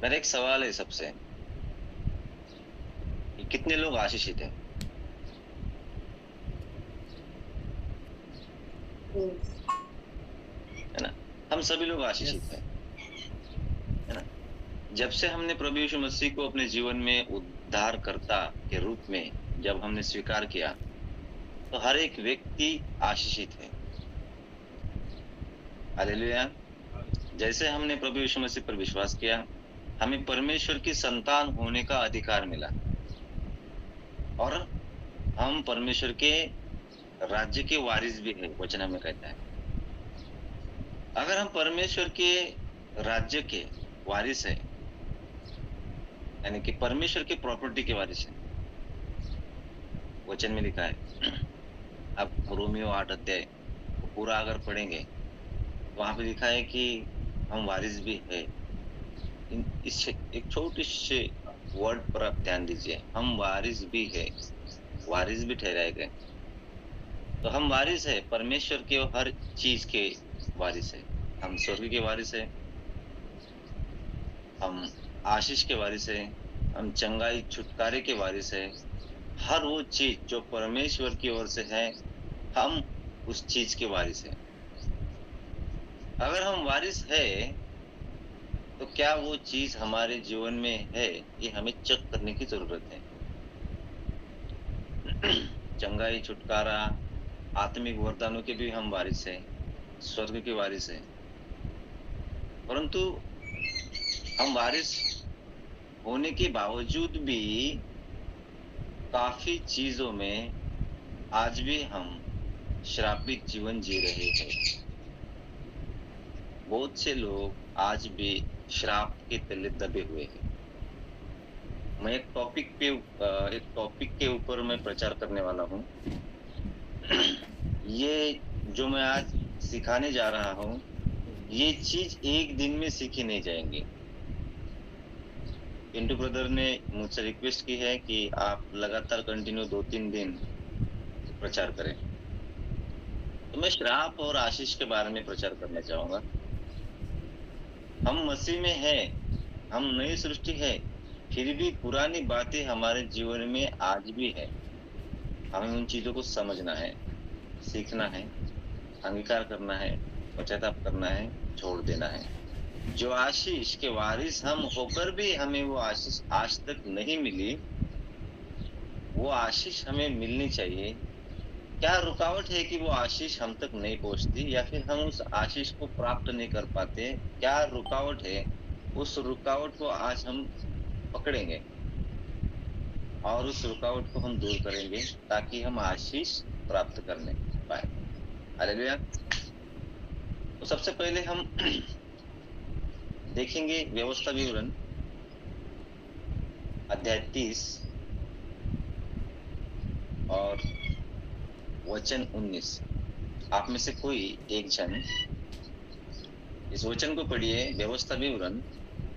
मेरा एक सवाल है सबसे कि कितने लोग आशीषित हैं? है ना? हम सभी लोग आशीषित हैं, यस। है ना? जब से हमने प्रभु यीशु मसीह को अपने जीवन में उद्धारकर्ता के रूप में जब हमने स्वीकार किया, तो हर एक व्यक्ति आशीषित है। हालेलुया! जैसे हमने प्रभु यीशु मसीह पर विश्वास किया, हमें परमेश्वर की संतान होने का अधिकार मिला और हम परमेश्वर के राज्य के वारिस भी हैं, वचन हमें कहता है। अगर हम परमेश्वर के राज्य के वारिस हैं, यानी कि परमेश्वर की प्रॉपर्टी के वारिस हैं, वचन में लिखा है। आप रोमियो 8 अध्याय को पूरा अगर पढ़ेंगे, तो वहाँ पे लिखा है कि हम वारिस भी है। इस एक छोटे से वर्ड पर आप ध्यान दीजिए, हम वारिस भी है, वारिस भी ठहराए गए। तो हम वारिस है, परमेश्वर के हर चीज के वारिस है। हम स्वर्ग के वारिस है, हम आशीष के वारिस है, हम चंगाई छुटकारे के वारिस है। हर वो चीज जो परमेश्वर की ओर से है, हम उस चीज के वारिस है। अगर हम वारिस है, तो क्या वो चीज हमारे जीवन में है, ये हमें चेक करने की जरूरत है। चंगाई छुटकारा आत्मिक वरदानों के भी हम वारिस हैं, स्वर्ग के वारिस हैं। परंतु हम वारिस होने के बावजूद भी काफी चीजों में आज भी हम श्रापित जीवन जी रहे हैं। बहुत से लोग आज भी श्राप के तले दबे हुए हैं। मैं एक टॉपिक के ऊपर मैं प्रचार करने वाला हूँ। ये जो मैं आज सिखाने जा रहा हूँ, ये चीज एक दिन में सीखी नहीं जाएंगी। पिंटू ब्रदर ने मुझसे रिक्वेस्ट की है कि आप लगातार कंटिन्यू 2-3 दिन प्रचार करें। तो मैं श्राप और आशीष के बारे में प्रचार करना चाहूंगा। हम मसीह में हैं, हम नई सृष्टि है, फिर भी पुरानी बातें हमारे जीवन में आज भी है। हमें उन चीजों को समझना है, सीखना है, अंगीकार करना है, पश्चाताप करना है, छोड़ देना है। जो आशीष के वारिस हम होकर भी हमें वो आशीष आज तक नहीं मिली, वो आशीष हमें मिलनी चाहिए। क्या रुकावट है कि वो आशीष हम तक नहीं पहुंचती, या फिर हम उस आशीष को प्राप्त नहीं कर पाते? क्या रुकावट है? उस रुकावट को आज हम पकड़ेंगे और उस रुकावट को हम दूर करेंगे, ताकि हम आशीष प्राप्त करने पाए। हालेलुया! तो सबसे पहले हम देखेंगे व्यवस्था विवरण अध्याय 30 और वचन 19। आप में से कोई एक जन इस वचन को पढ़िए, व्यवस्था विवरण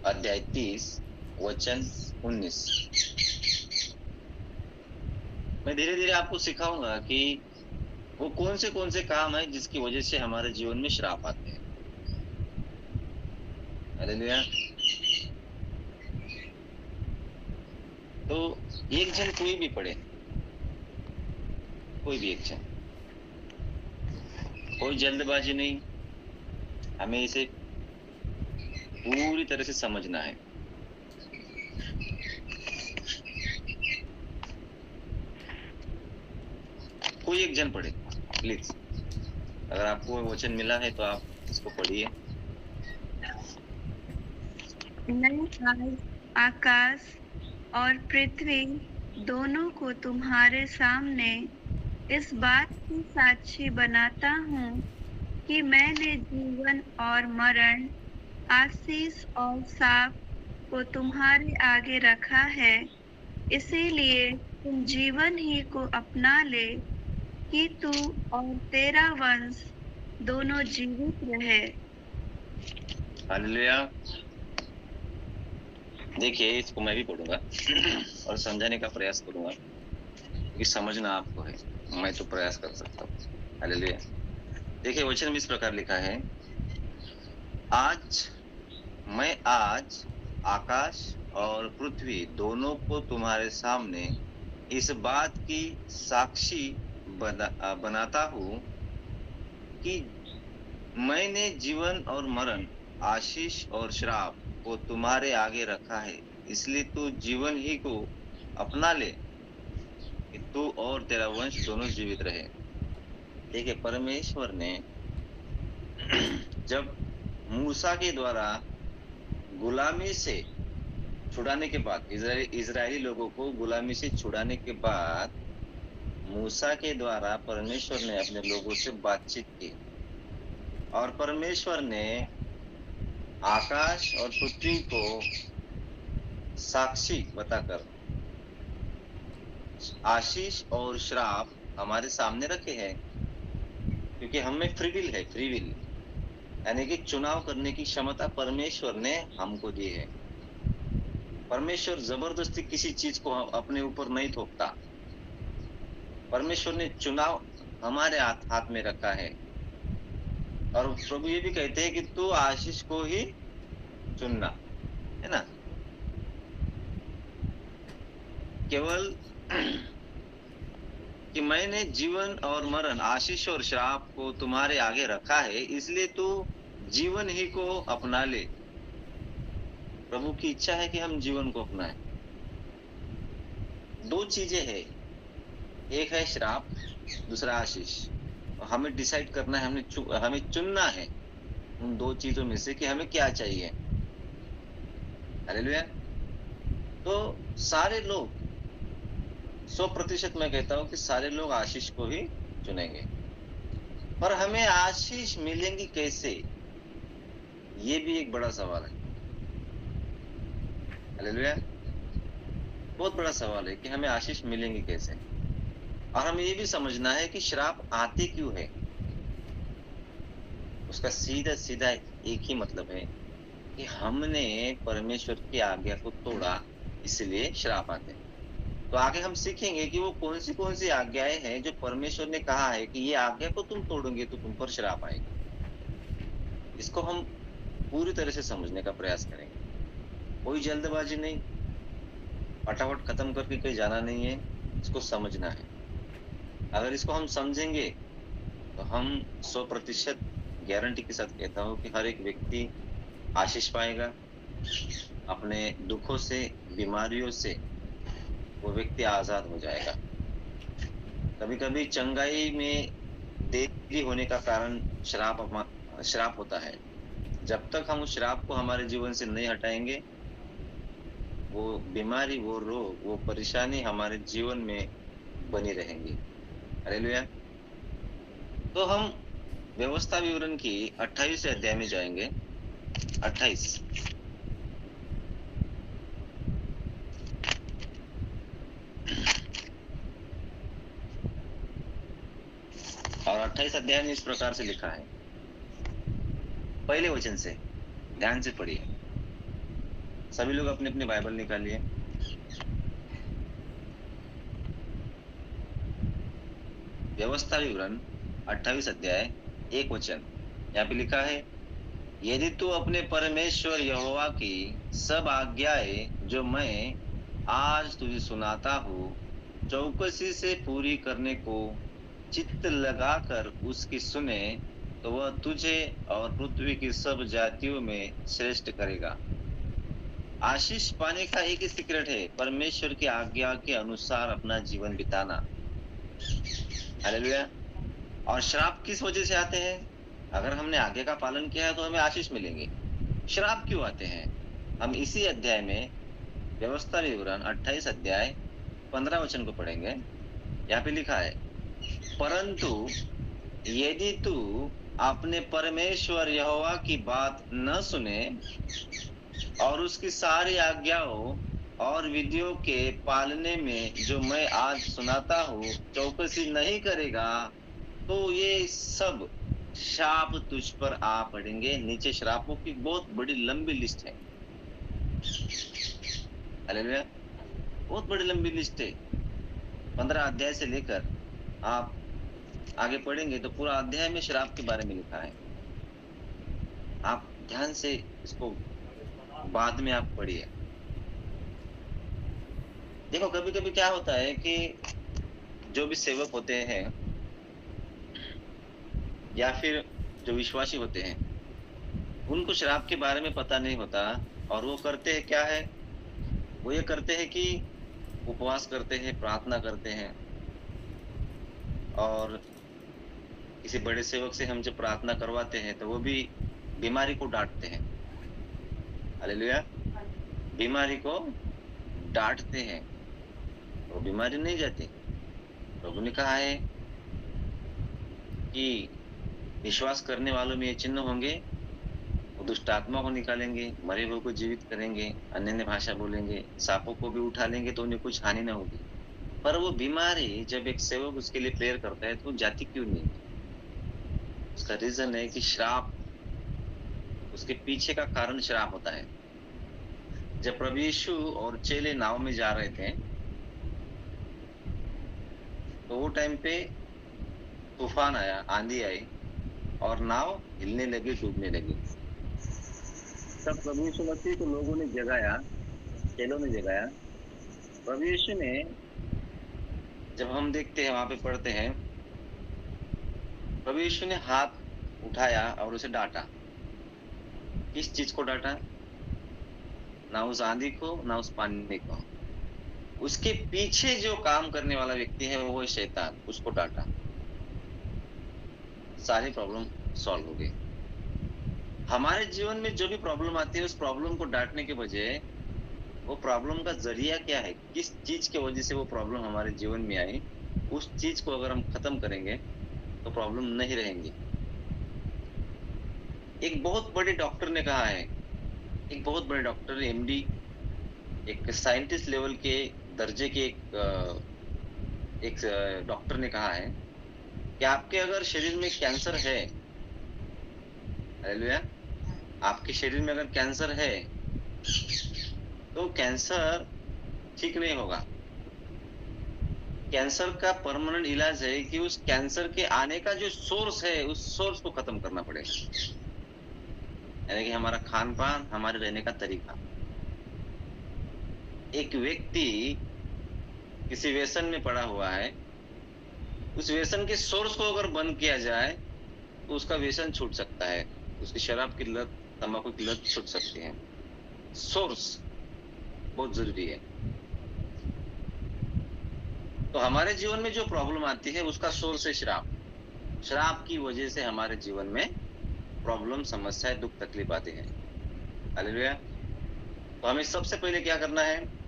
अध्याय 30 वचन 19। मैं धीरे धीरे आपको सिखाऊंगा कि वो कौन से काम है जिसकी वजह से हमारे जीवन में श्राप आते हैं। हालेलुया! तो एक जन कोई भी पढ़े, कोई भी एक जन, कोई जल्दबाजी नहीं, हमें इसे पूरी तरह से समझना है। कोई एक जन पढ़े प्लीज। अगर आपको वचन मिला है तो आप इसको पढ़िए। मैं आज आकाश और पृथ्वी दोनों को तुम्हारे सामने इस बात की साक्षी बनाता हूँ कि मैंने जीवन और मरण, आशीष और शाप को तुम्हारे आगे रखा है। इसीलिए तुम जीवन ही को अपना ले कि तू और तेरा वंश दोनों जीवित रहे। हालेलुया! देखिए, इसको मैं भी पढ़ूंगा और समझाने का प्रयास करूंगा, क्योंकि समझना आपको है, मैं तो प्रयास कर सकता हूँ। हालेलुया! देखिए, वचन में इस प्रकार लिखा है, आज आकाश और पृथ्वी दोनों को तुम्हारे सामने इस बात की साक्षी बनाता हूँ कि मैंने जीवन और मरण, आशीष और श्राप को तुम्हारे आगे रखा है, इसलिए तू जीवन ही को अपना ले कि तू और तेरा वंश दोनों जीवित रहे। देखिए, परमेश्वर ने जब मूसा के द्वारा गुलामी से छुड़ाने के बाद, इजरायली लोगों को गुलामी से छुड़ाने के बाद मूसा के द्वारा परमेश्वर ने अपने लोगों से बातचीत की और परमेश्वर ने आकाश और पृथ्वी को साक्षी बताकर आशीष और श्राप हमारे सामने रखे हैं, क्योंकि हमें फ्री विल है। फ्री विल यानी कि चुनाव करने की क्षमता परमेश्वर ने हमको दी है। परमेश्वर जबरदस्ती किसी चीज को अपने ऊपर नहीं थोपता। परमेश्वर ने चुनाव हमारे हाथ में रखा है और प्रभु ये भी कहते हैं कि तू आशीष को ही चुनना, है ना। केवल कि मैंने जीवन और मरण, आशीष और श्राप को तुम्हारे आगे रखा है, इसलिए तू जीवन ही को अपना ले। प्रभु की इच्छा है कि हम जीवन को अपनाएं। दो चीजें हैं, एक है श्राप, दूसरा आशीष। हमें डिसाइड करना है, हमें चुनना है उन दो चीजों में से कि हमें क्या चाहिए। हालेलुया। तो सारे लोग 100% मैं कहता हूं कि सारे लोग आशीष को ही चुनेंगे, पर हमें आशीष मिलेंगी कैसे, ये भी एक बड़ा सवाल है। हालेलुया। बहुत बड़ा सवाल है कि हमें आशीष मिलेंगी कैसे। और हमें ये भी समझना है कि श्राप आते क्यों है। उसका सीधा सीधा एक ही मतलब है कि हमने परमेश्वर की आज्ञा को तोड़ा, इसलिए श्राप आते हैं। तो आगे हम सीखेंगे कि वो कौन सी आज्ञाएं हैं जो परमेश्वर ने कहा है कि ये आज्ञा को तुम तोड़ोगे तो तुम पर श्राप आएगा। इसको हम पूरी तरह से समझने का प्रयास करेंगे। कोई जल्दबाजी नहीं, फटाफट खत्म करके कहीं जाना नहीं है, इसको समझना है। अगर इसको हम समझेंगे तो हम 100% गारंटी के साथ कहता हूँ कि हर एक व्यक्ति आशीष पाएगा। अपने दुखों से, बीमारियों से वो व्यक्ति आजाद हो जाएगा। कभी कभी चंगाई में देरी होने का कारण श्राप होता है। जब तक हम उस श्राप को हमारे जीवन से नहीं हटाएंगे, वो बीमारी, वो रोग, वो परेशानी हमारे जीवन में बनी रहेंगी। हालेलुया। तो हम व्यवस्था विवरण की 28 अध्याय में जाएंगे। 28 और 28 अध्याय में इस प्रकार से लिखा है। पहले वचन से ध्यान से पढ़िए। सभी लोग अपने अपने बाइबल निकालिए। व्यवस्था विवरण 28 अध्याय 1 वचन। यहाँ पे लिखा है, यदि तू अपने परमेश्वर यहोवा की सब आज्ञाएं जो मैं आज तुझे सुनाता हूँ चौकसी से पूरी करने को चित्त लगाकर उसकी सुने, तो वह तुझे और पृथ्वी की सब जातियों में श्रेष्ठ करेगा। आशीष पाने का एक ही सीक्रेट है, परमेश्वर की आज्ञा के अनुसार अपना जीवन बिताना। हालेलुया। और श्राप किस वजह से आते हैं? अगर हमने आज्ञा का पालन किया है तो हमें आशीष मिलेंगे। श्राप क्यों आते हैं? हम इसी अध्याय में व्यवस्था विवरण 28 अध्याय 15 वचन को पढ़ेंगे। यहाँ पे लिखा है, परंतु यदि तू अपने परमेश्वर यहोवा की बात न सुने और उसकी सारी आज्ञाओं और विधियों के पालने में जो मैं आज सुनाता हूँ चौकसी नहीं करेगा, तो ये सब श्राप तुझ पर आ पड़ेंगे। नीचे श्रापों की बहुत बड़ी लंबी लिस्ट है। हालेलुया। बहुत बड़ी लंबी लिस्ट है। 15 अध्याय से लेकर आप आगे पढ़ेंगे तो पूरा अध्याय में श्राप के बारे में लिखा है। आप ध्यान से इसको बाद में आप पढ़िए। देखो कभी-कभी क्या होता है कि जो भी सेवक होते हैं या फिर जो विश्वासी होते हैं, उनको शराब के बारे में पता नहीं होता और वो करते हैं क्या है, वो ये करते हैं कि उपवास करते हैं, प्रार्थना करते हैं और किसी बड़े सेवक से हम जब प्रार्थना करवाते हैं, तो वो भी बीमारी को डाँटते हैं। हालेलुया! बीमारी को डाँटते हैं, वो बीमारी नहीं जाती। प्रभु ने कहा है कि विश्वास करने वालों में ये चिन्ह होंगे, वो दुष्ट आत्मा को निकालेंगे, मरे हुए को जीवित करेंगे, अन्य-अन्य भाषा बोलेंगे, साँपों को भी उठा लेंगे तो उन्हें कुछ हानि ना होगी। पर वो बीमारी जब एक सेवक उसके लिए प्रेयर करता है, तो वो जाती क्यों नहीं? उसका रीज़न है कि श्राप, उसके पीछे का कारण श्राप होता है। जब प्रभु यीशु और चेले नाव में जा रहे थे, तो वो टाइम पे तूफान आया, आंधी आई और नाव हिलने लगी, डूबने लगी। तब प्रभु यीशु मसीह को लोगों ने जगाया, चेलों ने जगाया। प्रभु यीशु ने, जब हम देखते हैं वहाँ पे पढ़ते हैं, प्रभु यीशु ने हाथ उठाया और उसे डाँटा। किस चीज़ को डाँटा? ना उस आंधी को, ना उस पानी को। उसके पीछे जो काम करने वाला व्यक्ति है वो है शैतान, उसको डाँटा। सारी प्रॉब्लम सॉल्व हो गई। हमारे जीवन में जो भी प्रॉब्लम आती है, उस प्रॉब्लम को डाँटने के बजाय वो प्रॉब्लम का ज़रिया क्या है? किस चीज़ की वजह से वो प्रॉब्लम हमारे जीवन में आई? उस चीज़ को अगर हम खत्म करेंगे, तो प्रॉब्लम नहीं रहेंगी। एक बहुत बड़े डॉक्टर ने कहा है, एक बहुत बड़े डॉक्टर एमडी, एक साइंटिस्ट लेवल के दर्जे के एक डॉक्टर ने कहा है कि आपके अगर शरीर में कैंसर है, हालेलुया! आपके शरीर में अगर कैंसर है, तो कैंसर ठीक नहीं होगा। कैंसर का परमानेंट इलाज है कि उस कैंसर के आने का जो सोर्स है, उस सोर्स को खत्म करना पड़ेगा। यानी कि हमारा खान-पान, हमारे रहने का तरीका। एक व्यक्ति किसी व्यसन में पड़ा हुआ है, उस व्यसन के सोर्स को अगर बंद किया जाए, तो उसका व्यसन छूट सकता है। उसकी शराब की लत, तम्बाकू की लत छूट सकती है। सोर्स बहुत ज़रूरी है। तो हमारे जीवन में जो प्रॉब्लम आती है, उसका सोर्स है श्राप। श्राप की वजह से हमारे जीवन में प्रॉब्लम, समस्याएँ, दुःख, तकलीफ आती हैं। हालेलुया! तो हमें सबसे पहले क्या करना है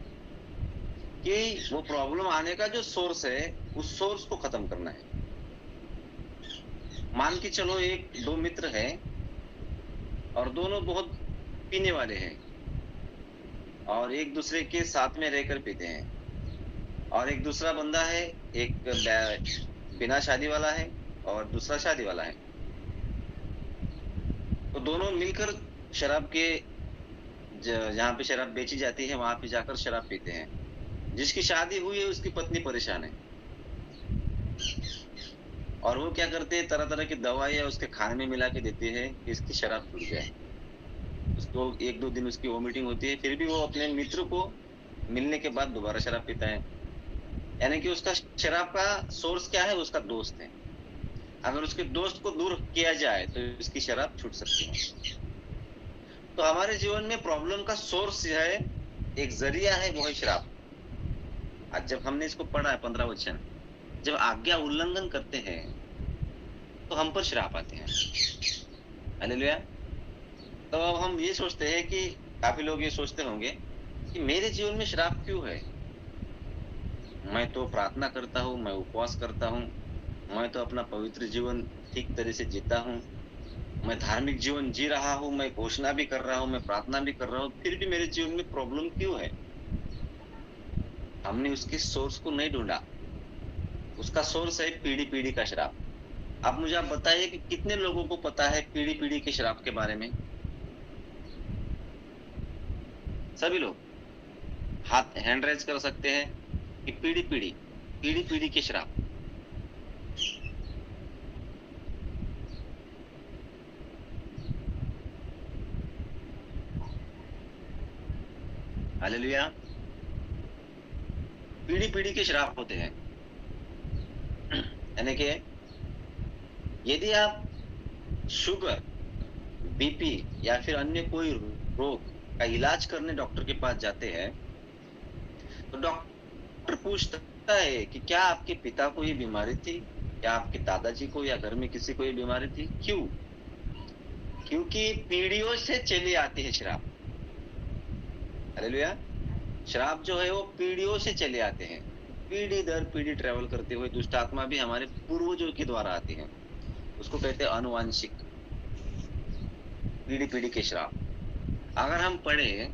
कि वो प्रॉब्लम आने का जो सोर्स है, उस सोर्स को खत्म करना है। मान के चलो 1-2 मित्र हैं और दोनों बहुत पीने वाले हैं और एक-दूसरे के साथ में रहकर पीते हैं। और एक दूसरा बंदा है, एक बिना शादी वाला है और दूसरा शादी वाला है। तो दोनों मिलकर शराब के जहाँ पे शराब बेची जाती है, वहाँ पे जाकर शराब पीते हैं। जिसकी शादी हुई है, उसकी पत्नी परेशान है। और वो क्या करते हैं, तरह-तरह की दवाइयाँ उसके खाने में मिला के देते हैं कि इसकी शराब छूट जाए। उसको 1-2 दिन उसकी वॉमिटिंग होती है, फिर भी वो अपने मित्र को मिलने के बाद दोबारा शराब पीता है। यानी कि उसका शराब का सोर्स क्या है? उसका दोस्त है। अगर उसके दोस्त को दूर किया जाए, तो इसकी शराब छूट सकती है। तो हमारे जीवन में प्रॉब्लम का सोर्स है, एक ज़रिया है, वो है शराब। आज जब हमने इसको पढ़ा है 15 वचन, जब आज्ञा उल्लंघन करते हैं, तो हम पर श्राप आते हैं। हालेलुया! तो अब हम ये सोचते हैं कि काफ़ी लोग ये सोचते होंगे कि मेरे जीवन में श्राप क्यों है? मैं तो प्रार्थना करता हूँ, मैं उपवास करता हूँ, मैं तो अपना पवित्र जीवन ठीक तरह से जीता हूँ, मैं धार्मिक जीवन जी रहा हूँ, मैं घोषणा भी कर रहा हूँ, मैं प्रार्थना भी कर रहा हूँ, फिर भी मेरे जीवन में प्रॉब्लम क्यों है? हमने उसके सोर्स को नहीं ढूँढा। उसका सोर्स है पीढ़ी-पीढ़ी का श्राप। अब मुझे आप बताइए कि कितने लोगों को पता है पीढ़ी-पीढ़ी के श्राप के बारे में? सभी लोग हाथ हैंड रेज़ कर सकते हैं कि पीढ़ी-पीढ़ी, पीढ़ी-पीढ़ी के श्राप। हालेलुया। पीढ़ी पीढ़ी के श्राप होते हैं। यानी कि यदि आप शुगर, बीपी या फिर अन्य कोई रोग का इलाज करने डॉक्टर के पास जाते हैं, तो डॉक्टर पूछता है कि क्या आपके पिता को ये बीमारी थी, क्या आपके दादाजी को या घर में किसी को ये बीमारी थी? क्यों? क्योंकि पीढ़ियों से चली आती है श्राप। हालेलुया। श्राप जो है वो पीढ़ियों से चले आते हैं, पीढ़ी दर पीढ़ी ट्रेवल करते हुए दुष्ट आत्मा भी हमारे पूर्वजों के द्वारा आती है। उसको कहते हैं अनुवांशिक, पीढ़ी पीढ़ी के श्राप। अगर हम पढ़े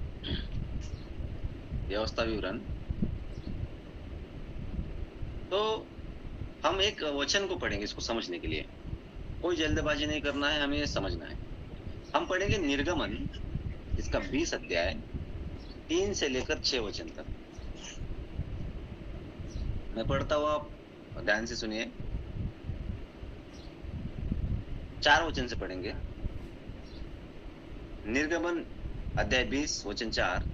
व्यवस्था विवरण, तो हम एक वचन को पढ़ेंगे इसको समझने के लिए। कोई जल्दबाजी नहीं करना है, हमें ये समझना है। हम पढ़ेंगे निर्गमन, इसका 20 अध्याय 3 से लेकर 6 वचन तक। मैं पढ़ता हूँ, आप ध्यान से सुनिए। 4 वचन से पढ़ेंगे। निर्गमन अध्याय 20 वचन 4।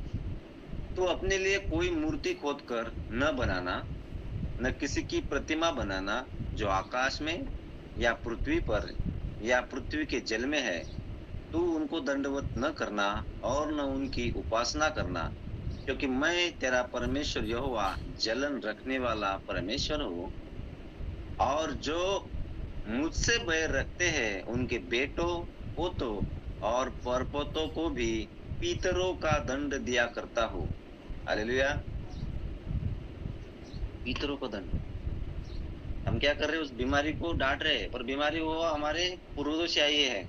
तो अपने लिए कोई मूर्ति खोदकर न बनाना, न किसी की प्रतिमा बनाना जो आकाश में या पृथ्वी पर या पृथ्वी के जल में है। तू उनको दंडवत न करना और न उनकी उपासना करना, क्योंकि मैं तेरा परमेश्वर यहोवा जलन रखने वाला परमेश्वर हूँ। और जो मुझसे बैर रखते हैं उनके बेटों, पोतों और परपोतों को भी पीतरों का दंड दिया करता हूँ। हालेलुया। पीतरों का दंड। हम क्या कर रहे हैं? उस बीमारी को डांट रहे हैं, पर बीमारी वो हमारे पूर्वजों से आई है।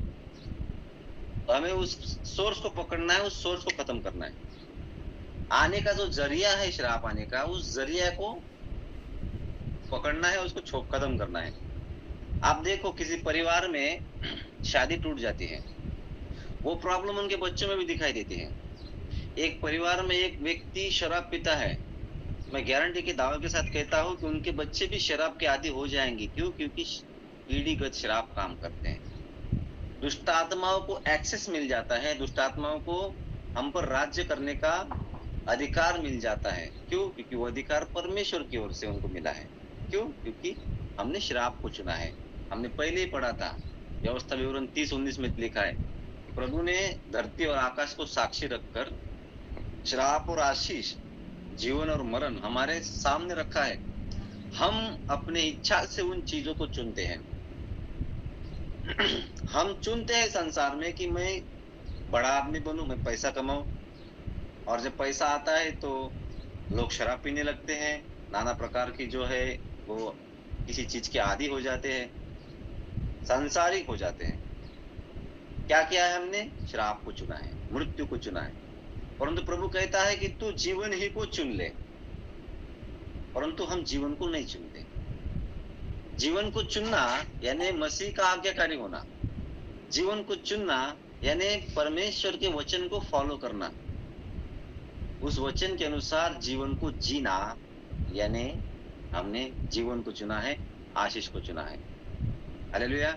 तो हमें उस सोर्स को पकड़ना है, उस सोर्स को खत्म करना है। आने का जो जरिया है श्राप आने का, उस जरिया को पकड़ना है, उसको खत्म करना है। आप देखो किसी परिवार में शादी टूट जाती है, वो प्रॉब्लम उनके बच्चों में भी दिखाई देती है। एक परिवार में एक व्यक्ति शराब पीता है, मैं गारंटी के दावे के साथ कहता हूँ कि उनके बच्चे भी शराब के आदी हो जाएंगे। क्यों? क्योंकि पीढ़ीगत शराब काम करते हैं। दुष्ट आत्माओं को एक्सेस मिल जाता है, दुष्ट आत्माओं को हम पर राज्य करने का अधिकार मिल जाता है। क्यों? क्योंकि वो अधिकार परमेश्वर की ओर से उनको मिला है। क्यों? क्योंकि हमने श्राप को चुना है। हमने पहले ही पढ़ा था, व्यवस्था विवरण 30-19 में लिखा है, प्रभु ने धरती और आकाश को साक्षी रखकर श्राप और आशीष, जीवन और मरण हमारे सामने रखा है। हम अपने इच्छा से उन चीजों को चुनते हैं। हम चुनते हैं संसार में कि मैं बड़ा आदमी बनूं, मैं पैसा कमाऊं। और जब पैसा आता है तो लोग शराब पीने लगते हैं, नाना प्रकार की जो है वो किसी चीज के आदी हो जाते हैं, सांसारिक हो जाते हैं। क्या किया है हमने? श्राप को चुना है, मृत्यु को चुना है। परंतु प्रभु कहता है कि तू जीवन ही को चुन ले, परंतु हम जीवन को नहीं चुनते। जीवन को चुनना यानी मसीह का आज्ञाकारी होना। जीवन को चुनना यानी परमेश्वर के वचन को फॉलो करना, उस वचन के अनुसार जीवन को जीना, यानी हमने जीवन को चुना है, आशीष को चुना है। हालेलुया।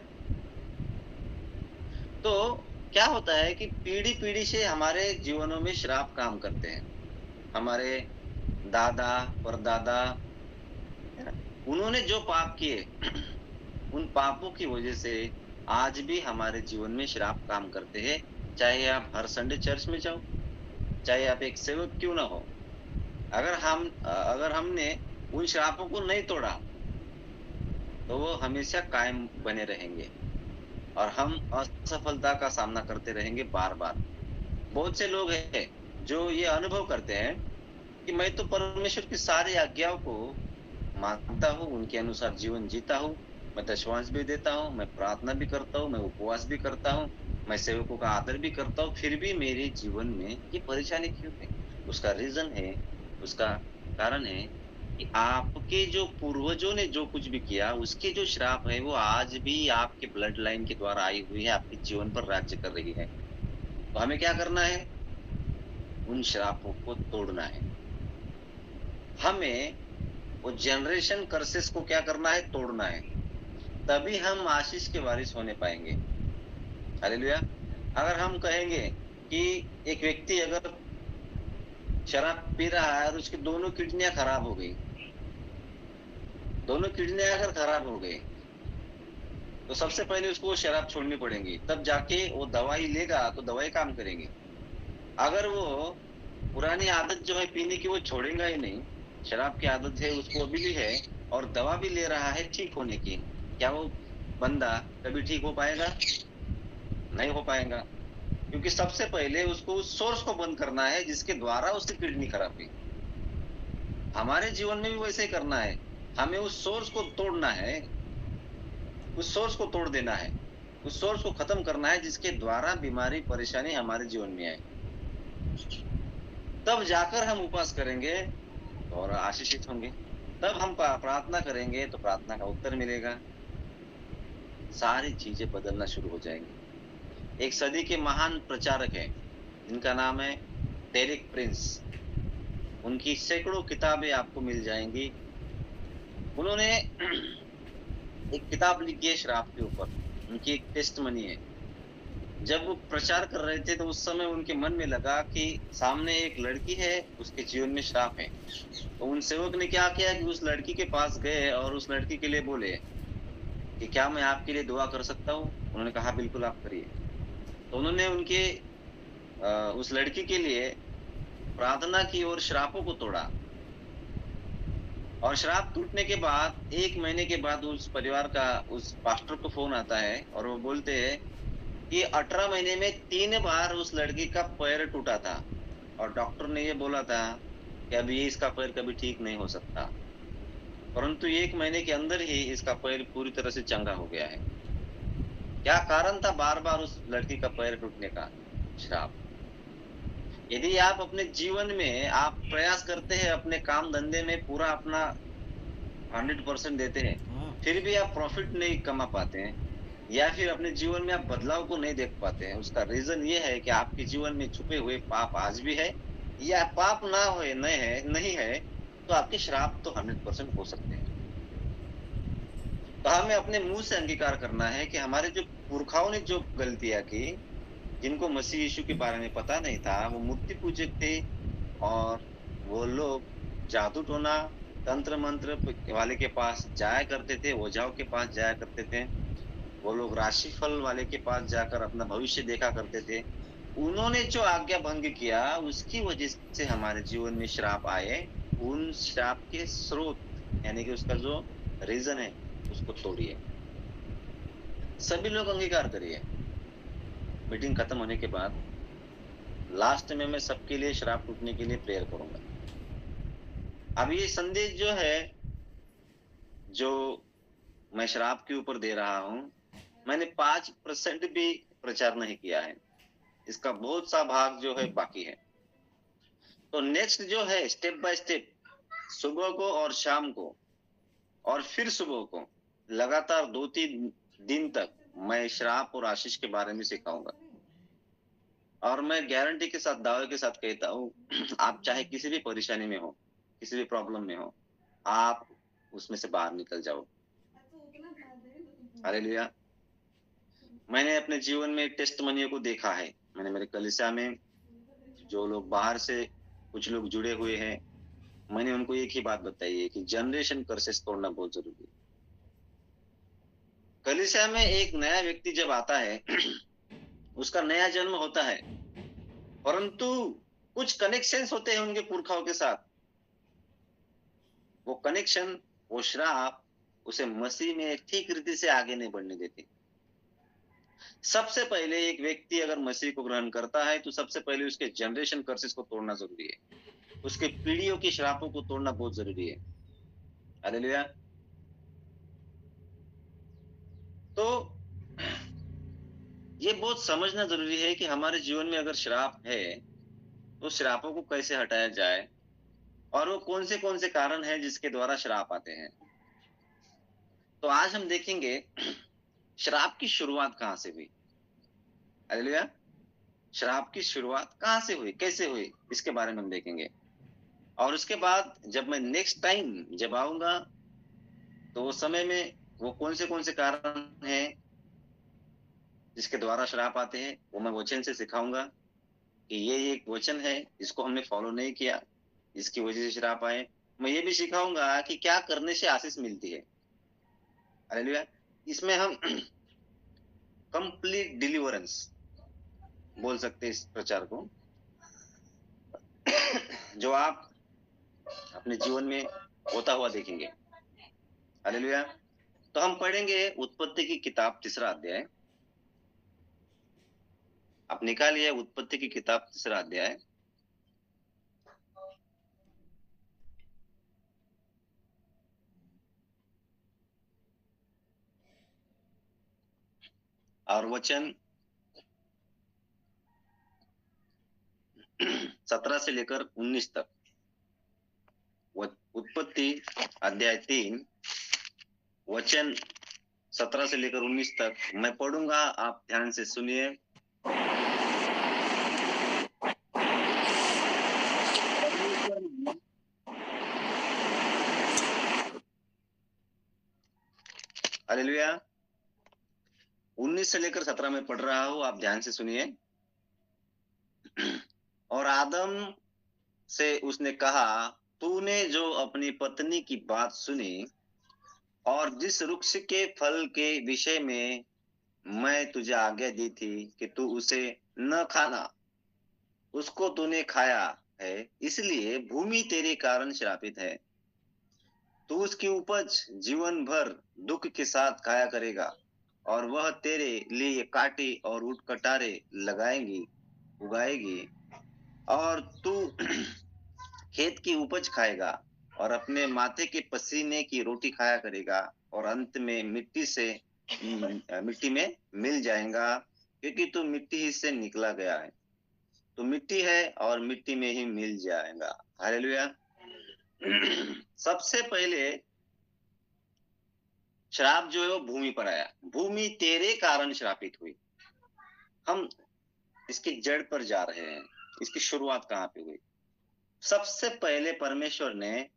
तो क्या होता है कि पीढ़ी पीढ़ी से हमारे जीवनों में श्राप काम करते हैं। हमारे दादा परदादा, उन्होंने जो पाप किए उन पापों की वजह से आज भी हमारे जीवन में श्राप काम करते हैं। चाहे आप हर संडे चर्च में जाओ, चाहे आप एक सेवक क्यों ना हो, अगर हमने उन श्रापों को नहीं तोड़ा तो वो हमेशा कायम बने रहेंगे और हम असफलता का सामना करते रहेंगे बार बार। बहुत से लोग हैं जो ये अनुभव करते हैं कि मैं तो परमेश्वर की सारी आज्ञाओं को मानता हूँ, उनके अनुसार जीवन जीता हूँ, मैं दशवांश भी देता हूँ, मैं प्रार्थना भी करता हूँ, मैं उपवास भी करता हूँ, मैं सेवकों का आदर भी करता हूँ, फिर भी मेरे जीवन में ये परेशानी क्यों है? उसका रीजन है, उसका कारण है कि आपके जो पूर्वजों ने जो कुछ भी किया, उसके जो श्राप है वो आज भी आपके ब्लड लाइन के द्वारा आई हुई है, आपके जीवन पर राज्य कर रही है। तो हमें क्या करना है? उन श्रापों को तोड़ना है। हमें वो जनरेशन कर्सेस को क्या करना है? तोड़ना है। तभी हम आशीष के वारिस होने पाएंगे। हालेलुया। अगर हम कहेंगे कि एक व्यक्ति अगर शराब पी रहा है और उसकी दोनों किडनियां खराब हो गई, दोनों किडनियां अगर खराब हो गई तो सबसे पहले उसको वो शराब छोड़नी पड़ेगी, तब जाके वो दवाई लेगा तो दवाई काम करेंगी। अगर वो पुरानी आदत जो है पीने की वो छोड़ेगा ही नहीं, शराब की आदत है उसको अभी भी है और दवा भी ले रहा है ठीक होने की, क्या वो बंदा कभी ठीक हो पाएगा? नहीं हो पाएगा। क्योंकि सबसे पहले उसको उस सोर्स को बंद करना है जिसके द्वारा उसकी किडनी खराब हुई। हमारे जीवन में भी वैसे ही करना है, हमें उस सोर्स को तोड़ना है, उस सोर्स को तोड़ देना है, उस सोर्स को खत्म करना है जिसके द्वारा बीमारी परेशानी हमारे जीवन में आए। तब जाकर हम उपवास करेंगे और आशीषित होंगे। तब हम प्रार्थना करेंगे तो प्रार्थना का उत्तर मिलेगा, सारी चीजें बदलना शुरू हो जाएंगी। एक सदी के महान प्रचारक है जिनका नाम है डेरिक प्रिंस, उनकी सैकड़ों किताबें आपको मिल जाएंगी। उन्होंने एक किताब लिखी है श्राप के ऊपर, उनकी एक टेस्टमनी है। जब वो प्रचार कर रहे थे तो उस समय उनके मन में लगा कि सामने एक लड़की है, उसके जीवन में श्राप है। तो उन सेवक ने क्या किया कि उस लड़की के पास गए और उस लड़की के लिए बोले कि क्या मैं आपके लिए दुआ कर सकता हूँ? उन्होंने कहा बिल्कुल आप करिए। तो उन्होंने उस लड़की के लिए प्रार्थना की और श्रापों को तोड़ा। और श्राप टूटने के बाद 1 महीने के बाद उस परिवार का उस पास्टर को फ़ोन आता है और वो बोलते हैं कि 18 महीने में 3 बार उस लड़की का पैर टूटा था और डॉक्टर ने ये बोला था कि अभी इसका पैर कभी ठीक नहीं हो सकता। परंतु 1 महीने के अंदर ही इसका पैर पूरी तरह से चंगा हो गया है। क्या कारण था बार-बार उस लड़की का पैर टूटने का? श्राप। यदि आप अपने जीवन में आप प्रयास करते हैं, अपने काम-धंधे में पूरा अपना 100% देते हैं, फिर भी आप प्रॉफिट नहीं कमा पाते हैं या फिर अपने जीवन में आप बदलाव को नहीं देख पाते हैं, उसका रीज़न ये है कि आपके जीवन में छुपे हुए पाप आज भी है या पाप ना होए नहीं है, तो आपके श्राप तो 100% हो सकते हैं। तो हमें अपने मुँह से अंगीकार करना है कि हमारे जो पुरखाओं ने जो गलतियाँ की, जिनको मसीह यीशु के बारे में पता नहीं था, वो मूर्ति पूजक थे और वो लोग जादू-टोना, तंत्र-मंत्र वाले के पास जाया करते थे, ओझाओं के पास जाया करते थे। वो लोग राशिफल वाले के पास जाकर अपना भविष्य देखा करते थे। उन्होंने जो आज्ञा भंग किया, उसकी वजह से हमारे जीवन में श्राप आए। उन श्राप के स्रोत यानी कि उसका जो रीज़न है, उसको तोड़िए। सभी लोग अंगीकार करिए। मीटिंग खत्म होने के बाद लास्ट में मैं सबके लिए श्राप टूटने के लिए प्रेयर करूँगा। अब ये संदेश जो है, जो मैं श्राप के ऊपर दे रहा हूँ, मैंने 5% भी प्रचार नहीं किया है। इसका बहुत सा भाग जो है बाकी है। तो नेक्स्ट जो है स्टेप बाय स्टेप सुबह को और शाम को और फिर सुबह को लगातार 2-3 दिन तक मैं श्राप और आशीष के बारे में सिखाऊंगा। और मैं गारंटी के साथ दावे के साथ कहता हूँ आप चाहे किसी भी परेशानी में हो, किसी भी प्रॉब्लम में हो, आप उसमें से बाहर निकल जाओ। हालेलुया। मैंने अपने जीवन में टेस्टिमनी को देखा है। मैंने मेरे कलीसिया में जो लोग बाहर से कुछ लोग जुड़े हुए हैं, मैंने उनको एक ही बात बताई है कि जनरेशन कर्सेस तोड़ना बहुत जरूरी है। कलीसिया में एक नया व्यक्ति जब आता है उसका नया जन्म होता है, परंतु कुछ कनेक्शंस होते हैं उनके पुरखाओं के साथ। वो कनेक्शन, वो श्राप उसे मसीह में ठीक रीति से आगे नहीं बढ़ने देते। सबसे पहले एक व्यक्ति अगर मसीह को ग्रहण करता है तो सबसे पहले उसके जनरेशन कर्सेस को तोड़ना जरूरी है, उसके पीढ़ियों के श्रापों को तोड़ना बहुत जरूरी है। हालेलुया। तो ये बहुत समझना जरूरी है कि हमारे जीवन में अगर श्राप है तो श्रापों को कैसे हटाया जाए और वो कौन से कारण हैं जिसके द्वारा श्राप आते हैं। तो आज हम देखेंगे श्राप की शुरुआत कहां से हुई। हालेलुया। श्राप की शुरुआत कहां से हुई, कैसे हुई, इसके बारे में हम देखेंगे। और उसके बाद जब मैं नेक्स्ट टाइम जब आऊंगा तो उस समय में वो कौन से कारण हैं जिसके द्वारा श्राप आते हैं, वो मैं वचन से सिखाऊंगा। कि ये एक वचन है, इसको हमने फॉलो नहीं किया, इसकी वजह से श्राप आए। मैं ये भी सिखाऊंगा कि क्या करने से आशीष मिलती है। हालेलुया। इसमें हम कंप्लीट डिलीवरेंस बोल सकते हैं इस प्रचार को, जो आप अपने जीवन में होता हुआ देखेंगे। हालेलुया। तो हम पढ़ेंगे उत्पत्ति की किताब 3रा अध्याय। आप निकालिए उत्पत्ति की किताब 3रा अध्याय। और वचन 17 से लेकर 19 तक। उत्पत्ति अध्याय 3 वचन 17 से लेकर 19 तक मैं पढ़ूंगा, आप ध्यान से सुनिए। हालेलुया। 19 से लेकर 17 में पढ़ रहा हूं, आप ध्यान से सुनिए। और आदम से उसने कहा, तूने जो अपनी पत्नी की बात सुनी और जिस वृक्ष के फल के विषय में मैं तुझे आज्ञा दी थी कि तू उसे न खाना, उसको तूने खाया है, इसलिए भूमि तेरे कारण श्रापित है। तू उसकी उपज जीवन भर दुख के साथ खाया करेगा और वह तेरे लिए कांटे और उटकटारे उगाएगी, और तू खेत की उपज खाएगा और अपने माथे के पसीने की रोटी खाया करेगा, और अंत में मिट्टी में मिल जाएगा, क्योंकि तू मिट्टी ही से निकला गया है। तो मिट्टी है और मिट्टी में ही मिल जाएगा। हालेलुया। सबसे पहले श्राप जो है वो भूमि पर आया। भूमि तेरे कारण श्रापित हुई। हम इसकी जड़ पर जा रहे हैं, इसकी शुरुआत कहां पे हुई। सबसे पहले परमेश्वर ने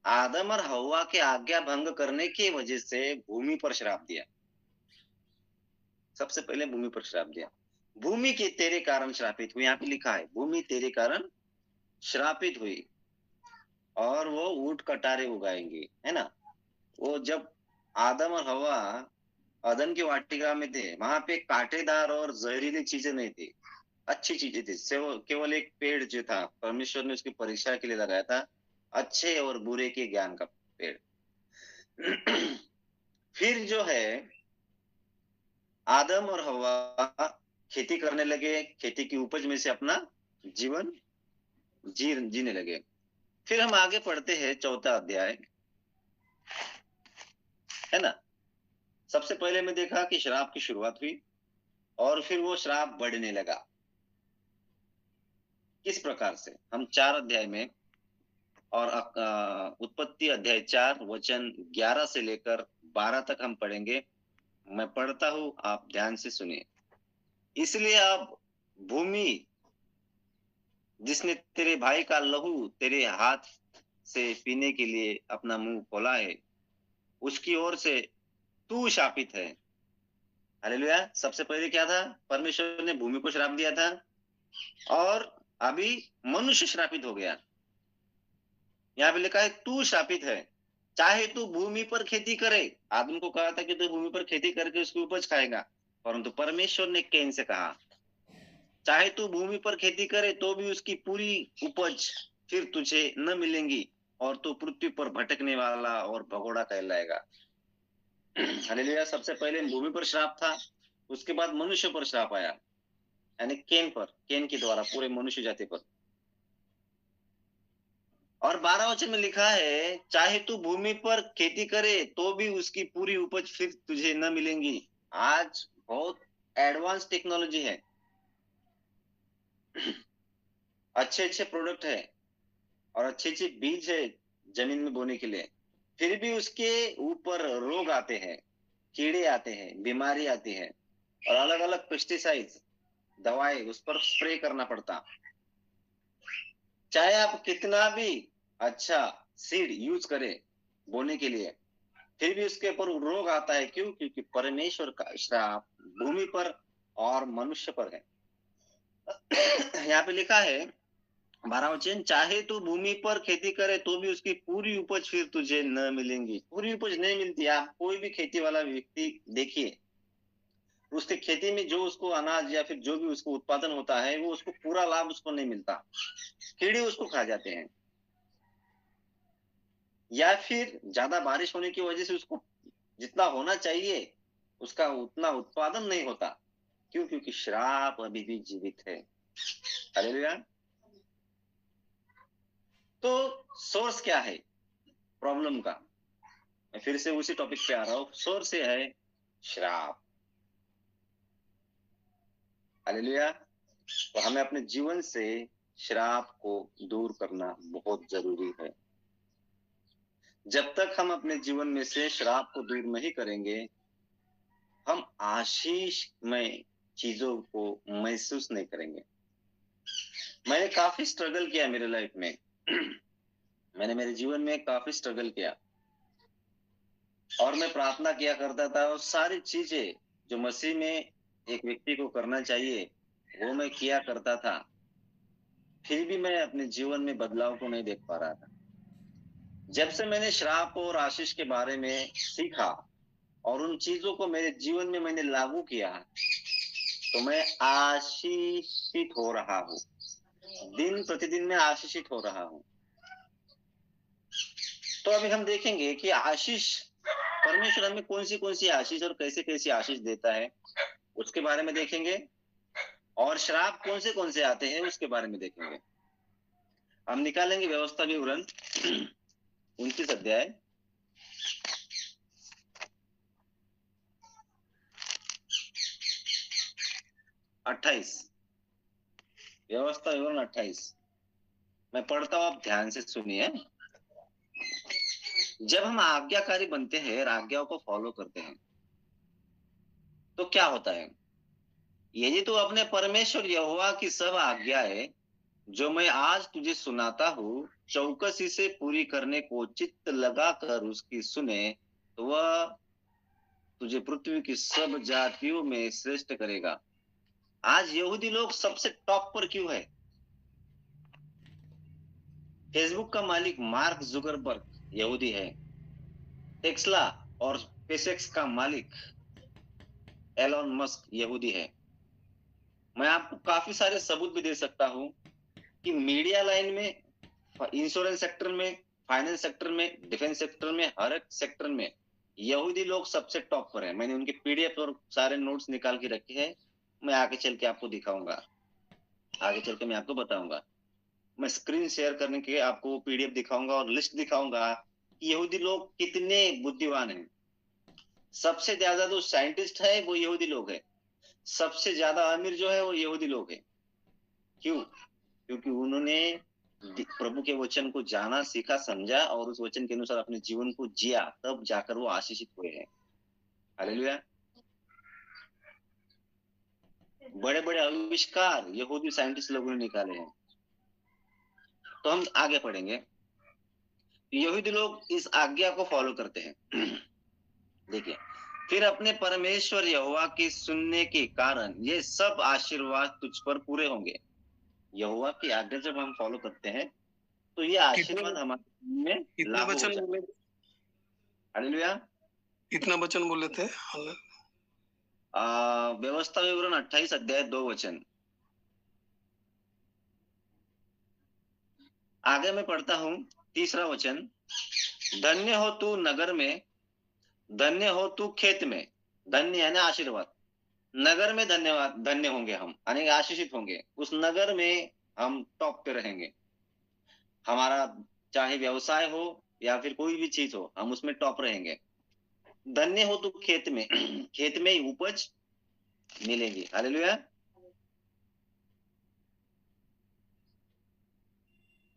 आदम और हव्वा के आज्ञा भंग करने की वजह से भूमि पर श्राप दिया। सबसे पहले भूमि पर श्राप दिया। भूमि के तेरे कारण श्रापित हुई, यहाँ पे लिखा है भूमि तेरे कारण श्रापित हुई और वो ऊंट कटारे उगाएंगे, है ना। वो जब आदम और हव्वा अदन की वाटिका में थे, वहां पे कांटेदार और जहरीली चीजें नहीं थी, अच्छी चीजें थी। केवल एक पेड़ जो था परमेश्वर ने उसकी परीक्षा के लिए लगाया था, अच्छे और बुरे के ज्ञान का पेड़। फिर जो है आदम और हव्वा खेती करने लगे, खेती की उपज में से अपना जीवन जीने लगे। फिर हम आगे पढ़ते हैं 4था अध्याय, है ना। सबसे पहले मैं देखा कि श्राप की शुरुआत हुई और फिर वो श्राप बढ़ने लगा। किस प्रकार से, हम 4 अध्याय में और उत्पत्ति अध्याय 4 वचन 11 से लेकर 12 तक हम पढ़ेंगे। मैं पढ़ता हूं, आप ध्यान से सुनिए। इसलिए अब भूमि जिसने तेरे भाई का लहू तेरे हाथ से पीने के लिए अपना मुंह खोला है, उसकी ओर से तू शापित है। हालेलुया। सबसे पहले क्या था, परमेश्वर ने भूमि को श्राप दिया था और अभी मनुष्य श्रापित हो गया। यहाँ पे लिखा है तू श्रापित है, चाहे तू भूमि पर खेती करे। आदम को कहा था कि तू भूमि पर खेती करके उसकी उपज खाएगा, परंतु परमेश्वर ने कैन से कहा, चाहे तू भूमि पर खेती करे तो भी उसकी पूरी उपज फिर तुझे न मिलेंगी, और तू पृथ्वी पर भटकने वाला और भगोड़ा कहलाएगा। हालेलुया। सबसे पहले भूमि पर श्राप था, उसके बाद मनुष्य पर श्राप आया, यानी केन के द्वारा पूरे मनुष्य जाति पर। और 12 वचन में लिखा है, चाहे तू भूमि पर खेती करे तो भी उसकी पूरी उपज फिर तुझे न मिलेंगी। आज बहुत एडवांस टेक्नोलॉजी है, अच्छे अच्छे प्रोडक्ट है और अच्छे अच्छे बीज है जमीन में बोने के लिए, फिर भी उसके ऊपर रोग आते हैं, कीड़े आते हैं, बीमारी आती है, और अलग अलग पेस्टिसाइड्स दवाएं उस पर स्प्रे करना पड़ता। चाहे आप कितना भी अच्छा सीड यूज करें बोने के लिए, फिर भी उसके ऊपर रोग आता है। क्यों? क्योंकि परमेश्वर का श्राप भूमि पर और मनुष्य पर है। यहाँ पे लिखा है 12वां वचन, चाहे तू भूमि पर खेती करे तो भी उसकी पूरी उपज फिर तुझे न मिलेंगी। पूरी उपज नहीं मिलती। आप कोई भी खेती वाला व्यक्ति देखिए, उसके खेती में जो उसको अनाज या फिर जो भी उसको उत्पादन होता है, वो उसको पूरा लाभ उसको नहीं मिलता। कीड़े उसको खा जाते हैं, या फिर ज्यादा बारिश होने की वजह से उसको जितना होना चाहिए उसका उतना उत्पादन नहीं होता। क्यों? क्योंकि श्राप अभी भी जीवित है। हालेलुया। तो सोर्स क्या है प्रॉब्लम का? मैं फिर से उसी टॉपिक पे आ रहा हूं। सोर्स ये है श्राप। हालेलुया। तो हमें अपने जीवन से श्राप को दूर करना बहुत जरूरी है। जब तक हम अपने जीवन में से श्राप को दूर नहीं करेंगे, हम आशीषमय चीजों को महसूस नहीं करेंगे। मैंने काफी स्ट्रगल किया मेरे लाइफ में। मैंने मेरे जीवन में काफी स्ट्रगल किया, और मैं प्रार्थना किया करता था, और सारी चीजें जो मसीह में एक व्यक्ति को करना चाहिए वो मैं किया करता था। फिर भी मैं अपने जीवन में बदलाव को नहीं देख पा रहा था। जब से मैंने श्राप और आशीष के बारे में सीखा और उन चीजों को मेरे जीवन में मैंने लागू किया, तो मैं आशीषित हो रहा हूँ। दिन प्रतिदिन मैं आशीषित हो रहा हूँ। तो अभी हम देखेंगे कि आशीष, परमेश्वर हमें कौन सी आशीष और कैसे कैसी आशीष देता है, उसके बारे में देखेंगे। और श्राप कौन से आते हैं उसके बारे में देखेंगे। हम निकालेंगे व्यवस्था विवरण 29 अध्याय 28। व्यवस्था विवरण 28 मैं पढ़ता हूं, आप ध्यान से सुनिए। जब हम आज्ञाकारी बनते हैं और आज्ञाओं को फॉलो करते हैं तो क्या होता है? यदि तो अपने परमेश्वर यहोवा की सब आज्ञाएं जो मैं आज तुझे सुनाता हूँ चौकसी से पूरी करने को चित्त लगाकर उसकी सुने, तो वह तुझे पृथ्वी की सब जातियों में श्रेष्ठ करेगा। आज यहूदी लोग सबसे टॉप पर क्यों है? फेसबुक का मालिक मार्क जुकरबर्ग यहूदी है। टेस्ला और स्पेसएक्स का मालिक एलोन मस्क यहूदी है। मैं आपको काफी सारे सबूत भी दे सकता हूं कि मीडिया लाइन में, इंश्योरेंस सेक्टर में, फाइनेंस सेक्टर में, डिफेंस सेक्टर में, हर एक सेक्टर में यहूदी लोग सबसे टॉप पर है। मैंने उनके पीडीएफ और सारे नोट्स निकाल के रखे हैं। मैं आगे चल के आपको दिखाऊंगा, आगे चल के मैं आपको बताऊंगा। मैं स्क्रीन शेयर करने के आपको वो पीडीएफ दिखाऊंगा और लिस्ट दिखाऊंगा कि यहूदी लोग कितने बुद्धिमान हैं। सबसे ज्यादा जो साइंटिस्ट है वो यहूदी लोग है। सबसे ज्यादा अमीर जो है वो यहूदी लोग है। क्यों? क्योंकि उन्होंने प्रभु के वचन को जाना, सीखा, समझा और उस वचन के अनुसार अपने जीवन को जिया, तब जाकर वो आशीषित हुए हैं। हालेलुया। बड़े बड़े आविष्कार यहूदी साइंटिस्ट लोगों ने निकाले हैं। तो हम आगे पढ़ेंगे। यहूदी लोग इस आज्ञा को फॉलो करते हैं। देखिए, फिर अपने परमेश्वर यहोवा के सुनने के कारण ये सब आशीर्वाद तुझ पर पूरे होंगे। यहोवा की आज्ञा जब हम फॉलो करते हैं तो ये आशीर्वाद हमारे में कितने वचन बोले? हालेलुया। कितना वचन बोले थे? व्यवस्था विवरण 28 अध्याय 2 वचन। आगे मैं पढ़ता हूं 3रा वचन। धन्य हो तू नगर में, धन्य हो तू खेत में। धन्य यानी आशीर्वाद। नगर में धन्यवाद, धन्य होंगे हम, यानी आशीषित होंगे। उस नगर में हम टॉप पे रहेंगे। हमारा चाहे व्यवसाय हो या फिर कोई भी चीज हो, हम उसमें टॉप रहेंगे। धन्य हो तू खेत में, खेत में ही उपज मिलेगी। Hallelujah,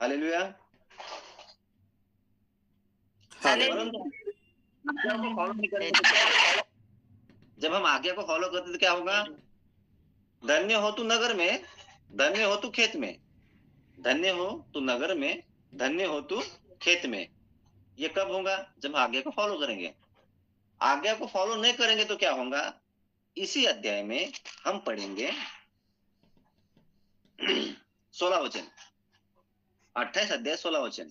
hallelujah. जब हम आज्ञा को फॉलो करते तो क्या होगा? धन्य हो तू नगर में, धन्य हो तू खेत में। धन्य हो तू नगर में, धन्य हो तू खेत में। ये कब होगा? जब आज्ञा को फॉलो करेंगे। आज्ञा को फॉलो नहीं करेंगे तो क्या होगा? इसी अध्याय में हम पढ़ेंगे 16 वचन, 28 अध्याय 16 वचन।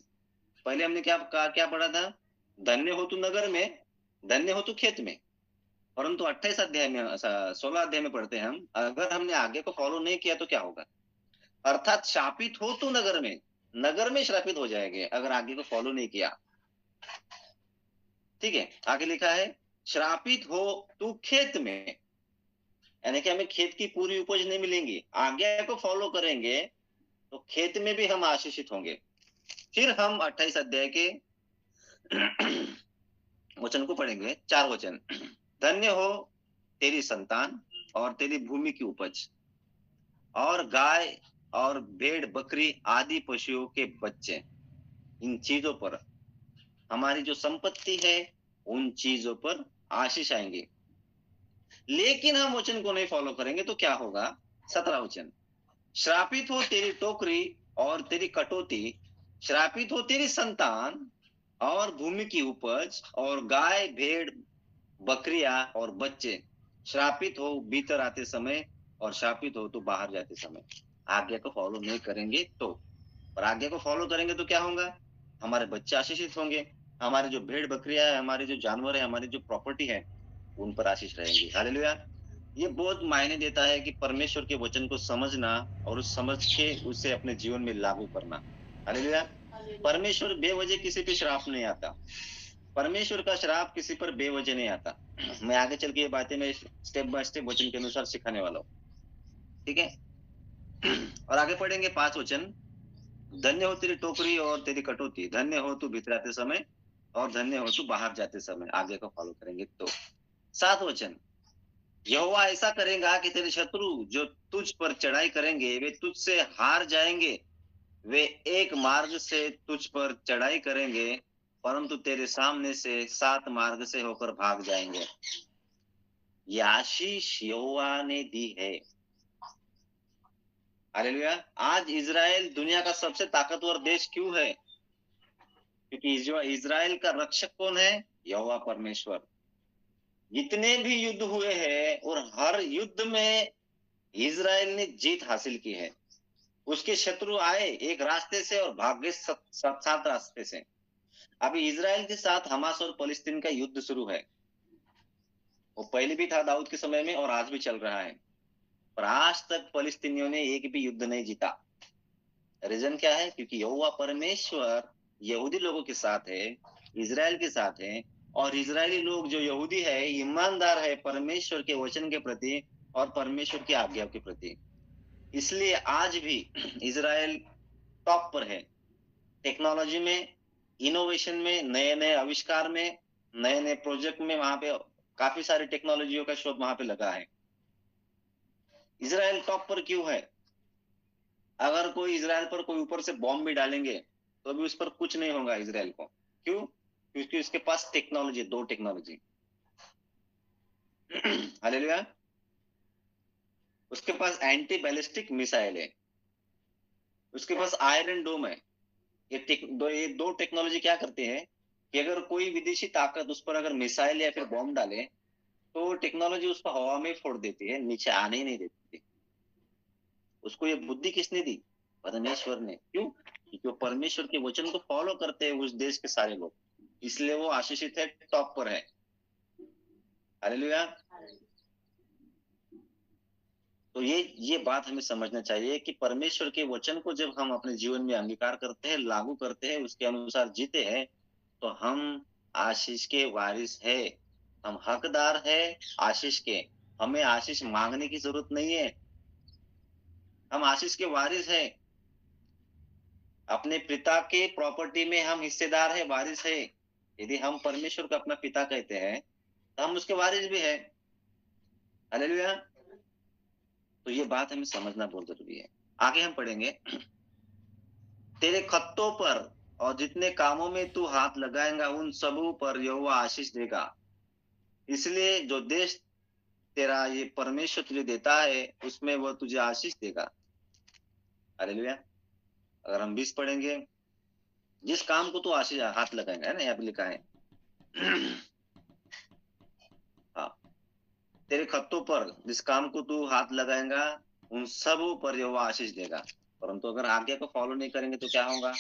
पहले हमने क्या पढ़ा था? धन्य हो तू नगर में, धन्य हो तू खेत में। परंतु 28 अध्याय में 16 अध्याय में पढ़ते हैं हम, अगर हमने आगे को फॉलो नहीं किया तो क्या होगा? अर्थात शापित हो तू नगर में श्रापित हो जाएंगे अगर आगे को फॉलो नहीं किया। ठीक है, आगे लिखा है श्रापित हो तू खेत में, यानी कि हमें खेत की पूरी उपज नहीं मिलेंगी। आज्ञा को फॉलो करेंगे तो खेत में भी हम आशीषित होंगे। फिर हम 28 अध्याय के वचन को पढ़ेंगे, 4 वचन। धन्य हो तेरी संतान और तेरी भूमि की उपज, और गाय और भेड़ बकरी आदि पशुओं के बच्चे। इन चीजों पर, हमारी जो संपत्ति है उन चीजों पर आशीष आएंगे। लेकिन हम वचन को नहीं फॉलो करेंगे तो क्या होगा? 17 वचन। श्रापित हो तेरी टोकरी और तेरी कटौती, श्रापित हो तेरी संतान और भूमि की उपज, और गाय भेड़ बकरियां और बच्चे। श्रापित हो भीतर आते समय और श्रापित हो तो बाहर जाते समय। आज्ञा को फॉलो नहीं करेंगे तो, और आज्ञा को फॉलो करेंगे तो क्या होगा? हमारे बच्चे आशीषित होंगे, हमारे जो भेड़ बकरियां है, हमारे जो जानवर है, हमारी जो प्रॉपर्टी है, उन पर आशीष रहेंगे। हालेलुया। ये बहुत मायने देता है कि परमेश्वर के वचन को समझना और उस समझ के उसे अपने जीवन में लागू करना। हालेलुया। परमेश्वर बेवजह किसी पे श्राप नहीं आता, परमेश्वर का श्राप किसी पर बेवजह नहीं आता। मैं आगे चल के ये बातें मैं स्टेप बाय स्टेप वचन के अनुसार सिखाने वाला हूँ। ठीक है, और आगे पढ़ेंगे 5 वचन। धन्य हो तेरी टोकरी और तेरी कटौती, धन्य हो तू भीतर आते समय और धन्य हो तू बाहर जाते समय। आगे को फॉलो करेंगे तो। 7 वचन। यहोवा ऐसा करेगा कि तेरे शत्रु जो तुझ पर चढ़ाई करेंगे वे तुझसे हार जाएंगे। वे एक मार्ग से तुझ पर चढ़ाई करेंगे, परंतु तेरे सामने से 7 मार्ग से होकर भाग जाएंगे। ये आशीष यहोवा ने दी है। हालेलुया। आज इजराइल दुनिया का सबसे ताकतवर देश क्यों है? क्योंकि इजराइल का रक्षक कौन है? यहोवा परमेश्वर। जितने भी युद्ध हुए हैं और हर युद्ध में इजराइल ने जीत हासिल की है। उसके शत्रु आए एक रास्ते से और भाग गए 7 रास्ते से। अभी इजराइल के साथ हमास और फलस्तीन का युद्ध शुरू है। वो पहले भी था दाऊद के समय में और आज भी चल रहा है, पर आज तक फलस्तीनियों ने एक भी युद्ध नहीं जीता। रीजन क्या है? क्योंकि यहोवा परमेश्वर यहूदी लोगों के साथ है, इजराइल के साथ है, और इजरायली लोग जो यहूदी है ईमानदार है परमेश्वर के वचन के प्रति और परमेश्वर की आज्ञा के प्रति। इसलिए आज भी इजराइल टॉप पर है। टेक्नोलॉजी में, इनोवेशन में, नए नए आविष्कार में, नए नए प्रोजेक्ट में, वहां पे काफी सारी टेक्नोलॉजियों का शोध वहां पे लगा है। इजराइल टॉप पर क्यों है? अगर कोई इजराइल पर कोई ऊपर से बॉम्ब भी डालेंगे तो भी उस पर कुछ नहीं होगा इजराइल को। क्यों? क्योंकि उसके पास टेक्नोलॉजी, 2 टेक्नोलॉजी। हालेलुया। उसके पास एंटी बैलिस्टिक मिसाइल है, उसके पास आयरन डोम है। ये दो टेक्नोलॉजी क्या करते हैं कि अगर कोई विदेशी ताकत उस पर अगर मिसाइल या फिर बॉम्ब डाले तो टेक्नोलॉजी उसको हवा में फोड़ देती है, नीचे आने ही नहीं देती। उसको ये बुद्धि किसने दी? परमेश्वर ने। क्यों? क्योंकि वो परमेश्वर के वचन को फॉलो करते हैं उस देश के सारे लोग, इसलिए वो आशीषित है, टॉप पर है। हालेलुया। तो ये बात हमें समझना चाहिए कि परमेश्वर के वचन को जब हम अपने जीवन में अंगीकार करते हैं, लागू करते हैं, उसके अनुसार जीते हैं, तो हम आशीष के वारिस है, हम हकदार है आशीष के। हमें आशीष मांगने की जरूरत नहीं है, हम आशीष के वारिस है। अपने पिता के प्रॉपर्टी में हम हिस्सेदार है, वारिस है। यदि हम परमेश्वर को अपना पिता कहते हैं तो हम उसके वारिस भी है। हालेलुया। तो ये बात हमें समझना बहुत जरूरी है। आगे हम पढ़ेंगे, तेरे खत्तों पर और जितने कामों में तू हाथ लगाएगा उन सबों पर यहोवा आशीष देगा। इसलिए जो देश तेरा ये परमेश्वर तुझे देता है उसमें वह तुझे आशीष देगा। हालेलुया। अगर हम 20 पढ़ेंगे, जिस काम को तू आशीष हाथ लगाएगा, है ना, यहाँ पे लिखा है हाँ, तेरे खत्तों पर जिस काम को तू हाथ लगाएगा उन सब पर यहोवा आशीष देगा। परंतु अगर आज्ञा को फॉलो नहीं करेंगे तो क्या होगा?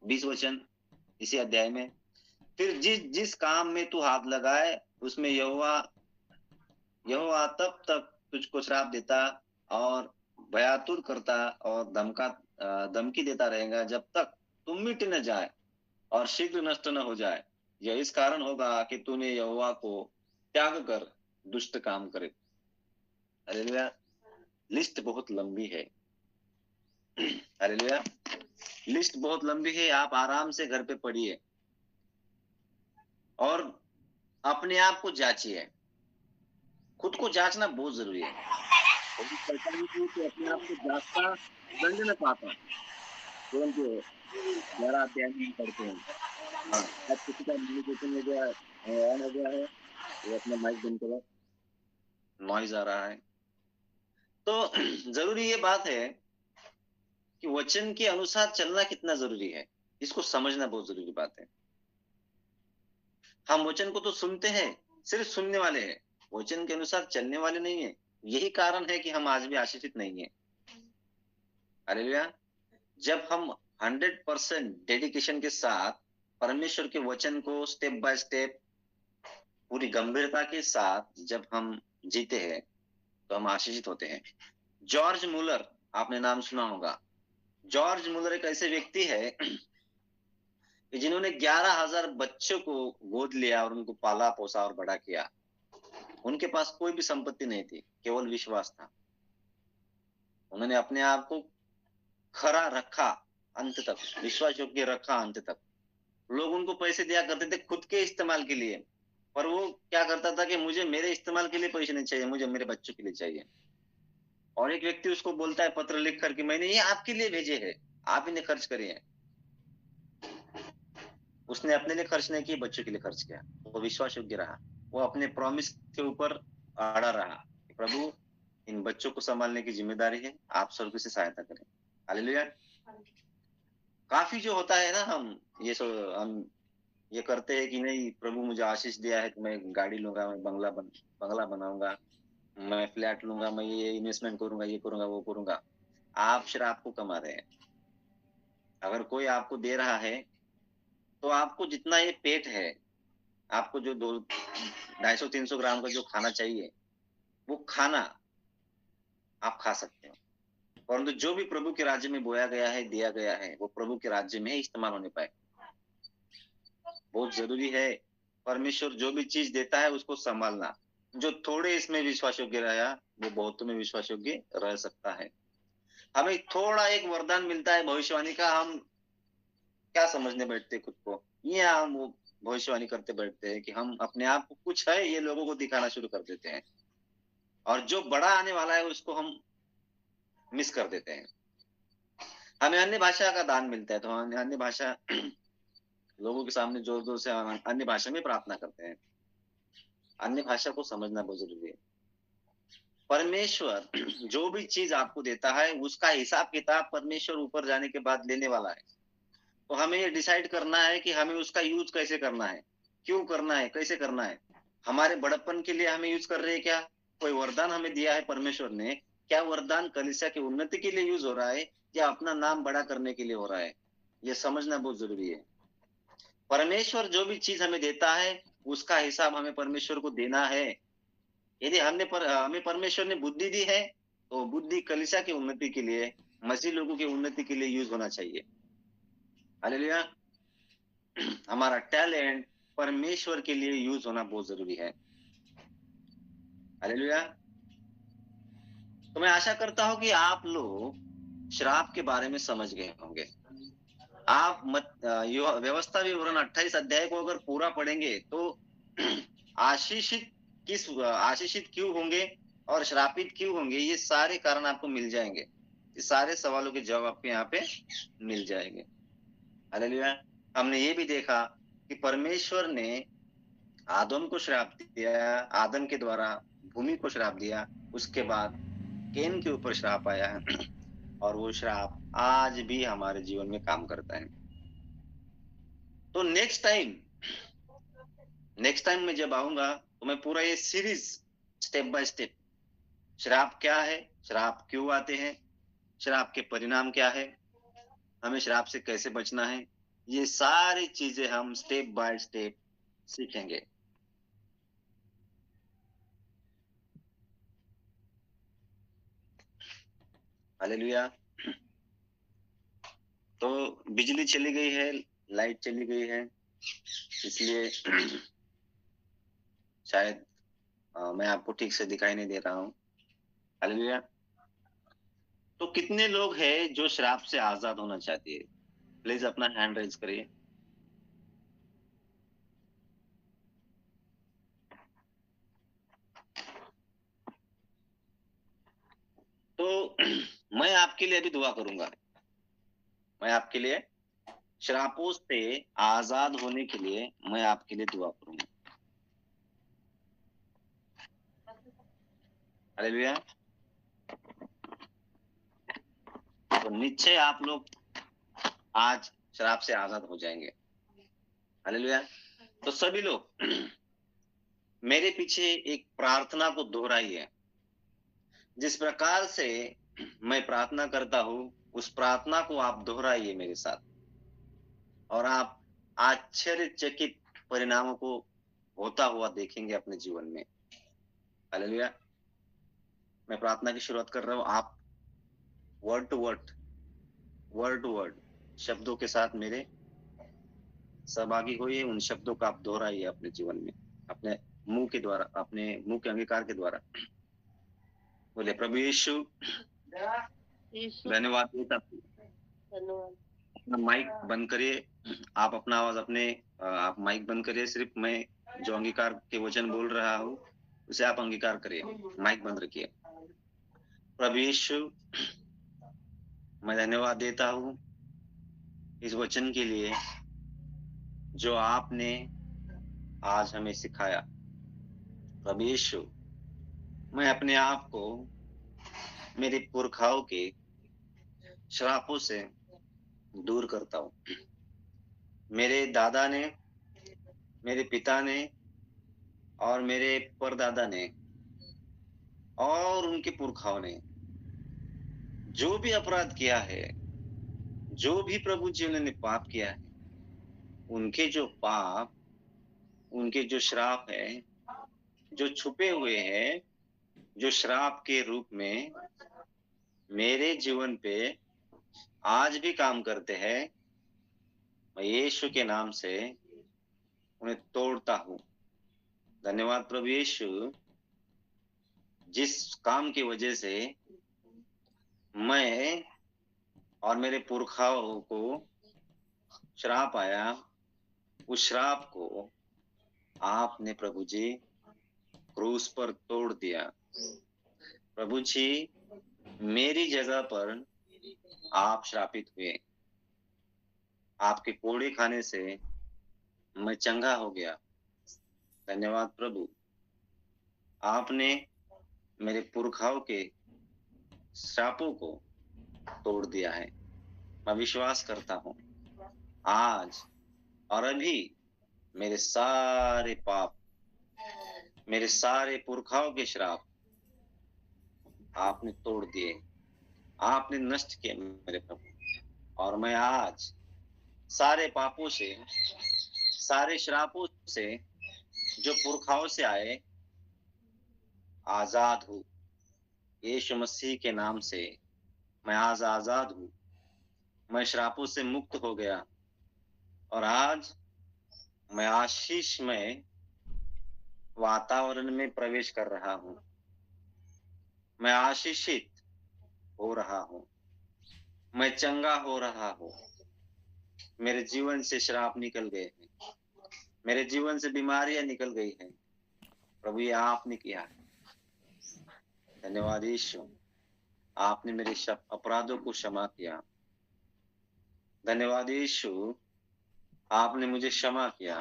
20 वचन इसी अध्याय में, फिर जिस जिस काम में तू हाथ लगाए उसमें यहोवा यहोवा तब तक तुझको श्राप देता और भयातुर करता और धमकी देता रहेगा जब तक तुम मिट न जाए और शीघ्र नष्ट न हो जाए। यह इस कारण होगा कि तूने यहोवा को त्याग कर दुष्ट काम करे। हालेलुया। लिस्ट बहुत लंबी है। हालेलुया। लिस्ट बहुत लंबी है। आप आराम से घर पे पढ़िए और अपने आप को जांचिए। खुद को जांचना बहुत जरूरी है। अपने आप को जांचता दंड न पाता, तुरंत 11 अध्याय में पढ़ते हैं। हाँ, अब किसी का म्यूजिक हो गया, ऑन हो गया है, वो अपना माइक बंद करो, नॉइज आ रहा है। तो जरूरी ये बात है कि वचन के अनुसार चलना कितना जरूरी है, इसको समझना बहुत जरूरी बात है। हम वचन को तो सुनते हैं, सिर्फ सुनने वाले हैं, वचन के अनुसार चलने वाले नहीं है। यही कारण है कि हम आज भी आशीषित नहीं है। हालेलुया। जब हम 100% डेडिकेशन के साथ परमेश्वर के वचन को स्टेप बाय स्टेप पूरी गंभीरता के साथ जब हम जीते हैं तो हम आशीषित होते हैं। जॉर्ज मुलर, आपने नाम सुना होगा। जॉर्ज मुलर एक ऐसे व्यक्ति है कि जिन्होंने 11,000 बच्चों को गोद लिया और उनको पाला पोसा और बड़ा किया। उनके पास कोई भी संपत्ति नहीं थी, केवल विश्वास था। उन्होंने अपने आप को खरा रखा अंत तक, विश्वास योग्य रखा अंत तक। लोग उनको पैसे दिया करते थे खुद के इस्तेमाल के लिए, पर वो क्या करता था कि मुझे मेरे इस्तेमाल के लिए पैसे नहीं चाहिए, मुझे मेरे बच्चों के लिए चाहिए। और एक व्यक्ति उसको बोलता है पत्र लिख कर कि मैंने ये आपके लिए भेजे हैं, आप इन्हें खर्च करिए। उसने अपने लिए खर्च नहीं किया, बच्चों के लिए खर्च किया। वो विश्वास योग्य रहा, वो अपने प्रॉमिस के ऊपर अड़ा रहा। प्रभु, इन बच्चों को संभालने की जिम्मेदारी है, आप स्वर्ग से सहायता करें। हालेलुया। काफी जो होता है ना, हम ये करते हैं कि नहीं, प्रभु मुझे आशीष दिया है तो मैं गाड़ी लूंगा, मैं बंगला बनाऊंगा, मैं फ्लैट लूंगा, मैं ये इन्वेस्टमेंट करूंगा, ये करूंगा, वो करूंगा। आप शराब को कमा रहे हैं। अगर कोई आपको दे रहा है तो आपको जितना ये पेट है, आपको जो 250-300 ग्राम का जो खाना चाहिए, वो खाना आप खा सकते हो। परंतु जो भी प्रभु के राज्य में बोया गया है, दिया गया है, वो प्रभु के राज्य में इस्तेमाल होने पाए। बहुत जरूरी है। परमेश्वर जो भी चीज देता है उसको संभालना। जो थोड़े इसमें विश्वास योग्य रहा, वो बहुतों में विश्वास योग्य रह सकता है। हमें थोड़ा एक वरदान मिलता है भविष्यवाणी का, हम क्या समझने बैठते खुद को, ये हम वो भविष्यवाणी करते बैठते हैं कि हम अपने आप को कुछ है ये लोगों को दिखाना शुरू कर देते हैं, और जो बड़ा आने वाला है उसको हम मिस कर देते हैं। हमें अन्य भाषा का दान मिलता है तो हम अन्य भाषा लोगों के सामने जोर जोर से अन्य भाषा में प्रार्थना करते हैं। अन्य भाषा को समझना बहुत जरूरी है। परमेश्वर जो भी चीज आपको देता है उसका हिसाब किताब परमेश्वर ऊपर जाने के बाद लेने वाला है। तो हमें ये डिसाइड करना है कि हमें उसका यूज कैसे करना है, क्यों करना है, कैसे करना है। हमारे बड़प्पन के लिए हमें यूज कर रहे हैं क्या? कोई वरदान हमें दिया है परमेश्वर ने, क्या वरदान कलीसिया की उन्नति के लिए यूज हो रहा है या अपना नाम बड़ा करने के लिए हो रहा है? ये समझना बहुत जरूरी है। परमेश्वर जो भी चीज हमें देता है उसका हिसाब हमें परमेश्वर को देना है। यदि हमें परमेश्वर ने बुद्धि दी है तो बुद्धि कलीसिया की उन्नति के लिए, मसीह लोगों की उन्नति के लिए यूज होना चाहिए। हालेलुया। हमारा टैलेंट परमेश्वर के लिए यूज होना बहुत जरूरी है। हालेलुया। तो मैं आशा करता हूं कि आप लोग श्राप के बारे में समझ गए होंगे। आप व्यवस्था विवरण 28 अध्याय को अगर पूरा पढ़ेंगे तो आशीषित क्यों होंगे और श्रापित क्यों होंगे, ये सारे कारण आपको मिल जाएंगे। ये सारे सवालों के जवाब आपको यहाँ पे मिल जाएंगे। हालेलुया। हमने ये भी देखा कि परमेश्वर ने आदम को श्राप दिया, आदम के द्वारा भूमि को श्राप दिया, उसके बाद केन के ऊपर श्राप आया है और वो श्राप आज भी हमारे जीवन में काम करता है। तो नेक्स्ट टाइम मैं जब आऊंगा तो मैं पूरा ये सीरीज स्टेप बाय स्टेप श्राप क्या है, श्राप क्यों आते हैं, श्राप के परिणाम क्या है, हमें श्राप से कैसे बचना है, ये सारी चीजें हम स्टेप बाय स्टेप सीखेंगे। हालेलुया। तो बिजली चली गई है, लाइट चली गई है, इसलिए शायद मैं आपको ठीक से दिखाई नहीं दे रहा हूँ। हालेलुया। तो कितने लोग हैं जो श्राप से आजाद होना चाहते हैं? प्लीज अपना हैंड रेज करिए। तो मैं आपके लिए अभी दुआ करूंगा। मैं आपके लिए श्रापों से आजाद होने के लिए मैं आपके लिए दुआ करूंगा। हालेलुया। तो निश्चय आप लोग आज श्राप से आजाद हो जाएंगे। हालेलुया। तो सभी लोग मेरे पीछे एक प्रार्थना को दोहराइए। जिस प्रकार से मैं प्रार्थना करता हूं, उस प्रार्थना को आप दोहराइए मेरे साथ, और आप आश्चर्यचकित परिणामों को होता हुआ देखेंगे अपने जीवन में। हालेलुया। मैं प्रार्थना की शुरुआत कर रहा हूं। आप वर्ड टू वर्ड शब्दों के साथ मेरे सहभागी होइए। उन शब्दों का आप दोहराइए अपने जीवन में, अपने मुंह के द्वारा, अपने मुंह के अंगीकार के द्वारा। बोले, प्रभु यीशु, धन्यवाद देता हूं। अपना माइक बंद करिए। आप अपना आवाज आप माइक बंद करिए। सिर्फ मैं जो अंगीकार के वचन बोल रहा हूँ उसे आप अंगीकार करिए। माइक बंद रखिए। प्रभु यीशु, मैं धन्यवाद देता हूँ इस वचन के लिए जो आपने आज हमें सिखाया। प्रभु यीशु, मैं अपने आप को मेरे पुरखाओं के श्रापों से दूर करता हूँ। मेरे दादा ने, मेरे पिता ने और मेरे परदादा ने और उनके पुरखाओं ने जो भी अपराध किया है, जो भी प्रभु जी उन्होंने पाप किया है, उनके जो पाप, उनके जो श्राप है, जो छुपे हुए हैं, जो श्राप के रूप में मेरे जीवन पे आज भी काम करते हैं, मैं यीशु के नाम से उन्हें तोड़ता हूँ। धन्यवाद प्रभु यीशु, जिस काम की वजह से मैं और मेरे पुरखाओं को श्राप आया, उस श्राप को आपने प्रभु जी क्रूस पर तोड़ दिया। प्रभु जी, मेरी जगह पर आप श्रापित हुए। आपके कोड़े खाने से मैं चंगा हो गया। धन्यवाद प्रभु, आपने मेरे पुरखाओं के श्रापों को तोड़ दिया है। मैं विश्वास करता हूँ आज और अभी मेरे सारे पाप, मेरे सारे पुरखाओं के श्राप आपने तोड़ दिए, आपने नष्ट किए मेरे प्रभु। और मैं आज सारे पापों से, सारे श्रापों से जो पुरखाओं से आए, आजाद हूँ। यीशु मसीह के नाम से मैं आज आजाद हूँ। मैं श्रापों से मुक्त हो गया और आज मैं आशीषमय वातावरण में प्रवेश कर रहा हूँ। मैं आशीषित हो रहा हूँ, मैं चंगा हो रहा हूँ। मेरे जीवन से श्राप निकल गए हैं, मेरे जीवन से बीमारियां निकल गई हैं। प्रभु ये आपने किया है। धन्यवाद यीशु, आपने मेरे अपराधों को क्षमा किया। धन्यवाद यीशु, आपने मुझे क्षमा किया।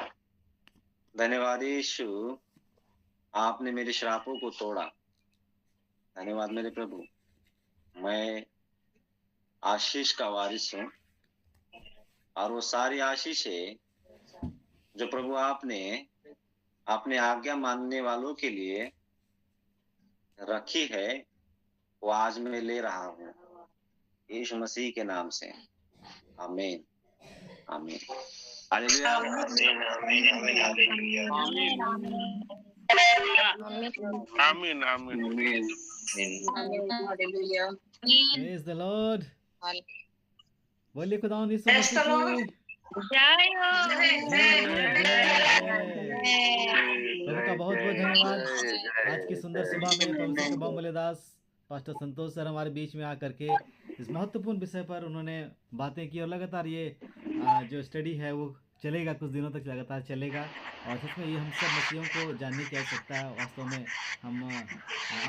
धन्यवाद यीशु, आपने मेरे श्रापों को तोड़ा। धन्यवाद मेरे प्रभु, मैं आशीष का वारिस हूँ और वो सारी आशीषें जो प्रभु आपने अपने आज्ञा मानने वालों के लिए रखी है वो आज मैं ले रहा हूँ यीशु मसीह के नाम से। आमीन आमीन। हालेलुया। आमीन आमीन आमीन हालेलुया। आमीन आमीन आमीन। Praise the Lord. बोलिए खुदावंद यीशु मसीह की जय हो। प्रभु का बहुत बहुत धन्यवाद। आज की सुंदर सुबह में परमेश्वर के बहुमूल्य दास पास्टर संतोष सर हमारे बीच में आकर के इस महत्वपूर्ण विषय पर उन्होंने बातें की और लगातार ये जो स्टडी है वो चलेगा, कुछ दिनों तक लगातार चलेगा। और सच में ये हम सब मसीहों को जानने की आवश्यकता है। वास्तव में हम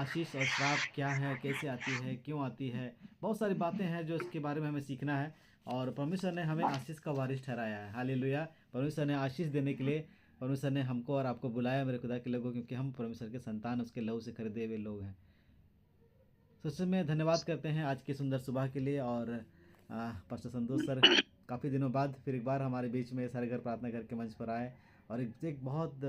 आशीष और श्राप क्या है, कैसे आती है, क्यों आती है, बहुत सारी बातें हैं जो इसके बारे में हमें सीखना है। और परमेश्वर ने हमें आशीष का वारिस ठहराया है। हालेलुया। परमेश्वर ने आशीष देने के लिए परमेश्वर ने हमको और आपको बुलाया मेरे खुदा के लोगों, क्योंकि हम परमेश्वर के संतान, उसके लहू से खरीदे हुए लोग हैं। सच में धन्यवाद करते हैं आज की सुंदर सुबह के लिए। और पास्टर संतोष सर काफ़ी दिनों बाद फिर एक बार हमारे बीच में सारे घर प्रार्थना करके मंच पर आए और एक बहुत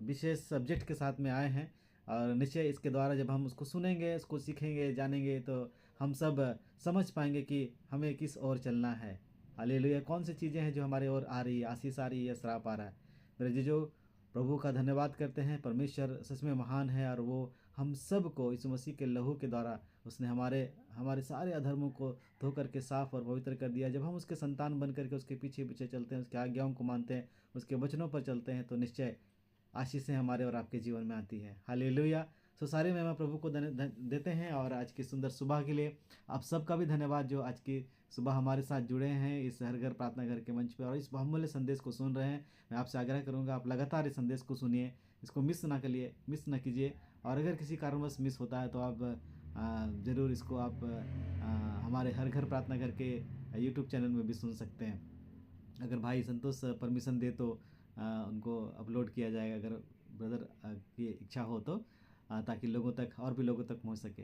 विशेष सब्जेक्ट के साथ में आए हैं। और निश्चय इसके द्वारा जब हम उसको सुनेंगे, उसको सीखेंगे, जानेंगे, तो हम सब समझ पाएंगे कि हमें किस ओर चलना है। हालेलुया। कौन सी चीज़ें हैं जो हमारे ओर आ रही है, आशीष आ रही है या श्राप आ रहा है। मेरे जीजो प्रभु का धन्यवाद करते हैं। परमेश्वर सच में महान है और वो हम सब को यीशु मसीह के लहू के द्वारा उसने हमारे सारे अधर्मों को धो करके साफ और पवित्र कर दिया। जब हम उसके संतान बन करके उसके पीछे पीछे चलते हैं, उसके आज्ञाओं को मानते हैं, उसके वचनों पर चलते हैं, तो निश्चय आशीषें हमारे और आपके जीवन में आती है। हालेलुया। सो सारे महिमा प्रभु को देते हैं। और आज की सुंदर सुबह के लिए आप सबका भी धन्यवाद जो आज की सुबह हमारे साथ जुड़े हैं इस हर घर प्रार्थना घर के मंच पर और इस बहुमूल्य संदेश को सुन रहे हैं। मैं आपसे आग्रह करूंगा आप लगातार इस संदेश को सुनिए, इसको मिस ना कीजिए। और अगर किसी कारणवश मिस होता है तो आप ज़रूर इसको आप हमारे हर घर प्रार्थना घर के यूट्यूब चैनल में भी सुन सकते हैं। अगर भाई संतोष परमिशन दे तो उनको अपलोड किया जाएगा, अगर ब्रदर की इच्छा हो तो, ताकि लोगों तक और भी लोगों तक पहुंच सके।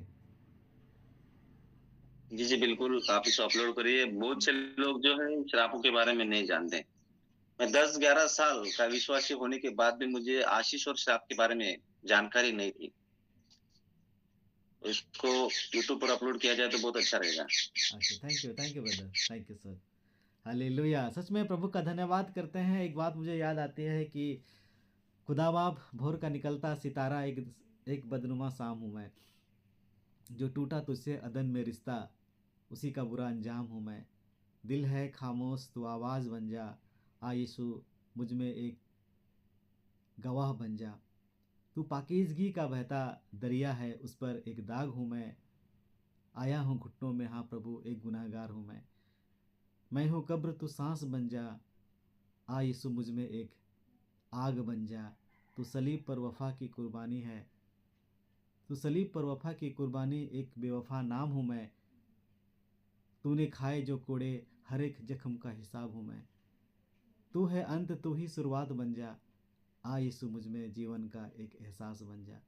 जी जी बिल्कुल, आप इसको अपलोड करिए। बहुत से लोग जो है श्रापों के बारे में नहीं जानते। मैं 10-11 साल का विश्वासी होने के बाद भी मुझे आशीष और श्राप के बारे में जानकारी नहीं थी। इसको यूट्यूब पर अपलोड किया जाए तो बहुत अच्छा रहेगा। अच्छा, thank you brother, thank you sir. Hallelujah. सच में प्रभु का धन्यवाद करते हैं। एक बात मुझे याद आती है कि खुदा बाप भोर का निकलता सितारा, एक बदनुमा शाम हूँ मैं, जो टूटा तुझसे अदन में रिश्ता, उसी का बुरा अंजाम हूँ मैं। दिल है खामोश तू आवाज़ बन जा, आ यीशु मुझ में एक गवाह बन जा। तू पाकीज़गी का बहता दरिया है, उस पर एक दाग हूँ मैं। आया हूँ घुटनों में, हाँ प्रभु एक गुनाहगार हूँ मैं हूँ कब्र तू सांस बन जा, आ यीशु मुझ में एक आग बन जा। तू सलीब पर वफ़ा की कुर्बानी है, तू सलीब पर वफ़ा की कुर्बानी, एक बेवफा नाम हूँ मैं। तूने खाए जो कोड़े, हर एक जख्म का हिसाब हूँ मैं। तू है अंत तू ही शुरुआत बन जा, आ यीशु मुझ में जीवन का एक एहसास बन जा।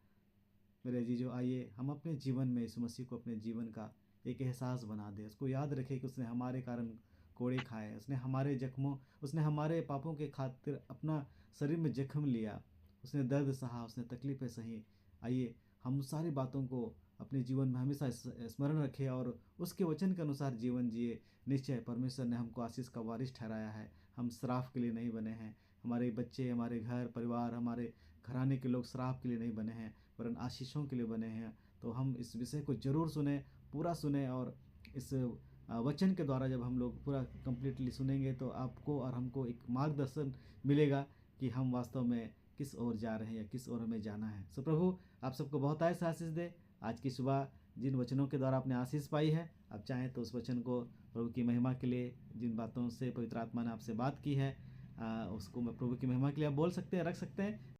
मेरे जीजो आइए हम अपने जीवन में यीशु मसीह को अपने जीवन का एक एहसास बना दे। उसको याद रखे कि उसने हमारे कारण कोड़े खाए, उसने हमारे जख्मों, उसने हमारे पापों के खातिर अपना शरीर में जख्म लिया, उसने दर्द सहा, उसने तकलीफ़ें सही। आइए हम सारी बातों को अपने जीवन में हमेशा स्मरण रखें और उसके वचन के अनुसार जीवन जिए। निश्चय परमेश्वर ने हमको आशीष का वारिस ठहराया है। हम श्राप के लिए नहीं बने हैं। हमारे बच्चे, हमारे घर परिवार, हमारे घराने के लोग श्राप के लिए नहीं बने हैं, वरन आशीषों के लिए बने हैं। तो हम इस विषय को ज़रूर सुने, पूरा सुने। और इस वचन के द्वारा जब हम लोग पूरा कंप्लीटली सुनेंगे तो आपको और हमको एक मार्गदर्शन मिलेगा कि हम वास्तव में किस ओर जा रहे हैं या किस ओर हमें जाना है। सो प्रभु आप सबको बहुत ऐसा आशीष दे। आज की सुबह जिन वचनों के द्वारा आपने आशीष पाई है, आप चाहें तो उस वचन को प्रभु की महिमा के लिए, जिन बातों से पवित्र आत्मा ने आपसे बात की है, उसको मैं प्रभु की महिमा के लिए आप बोल सकते हैं, रख सकते हैं।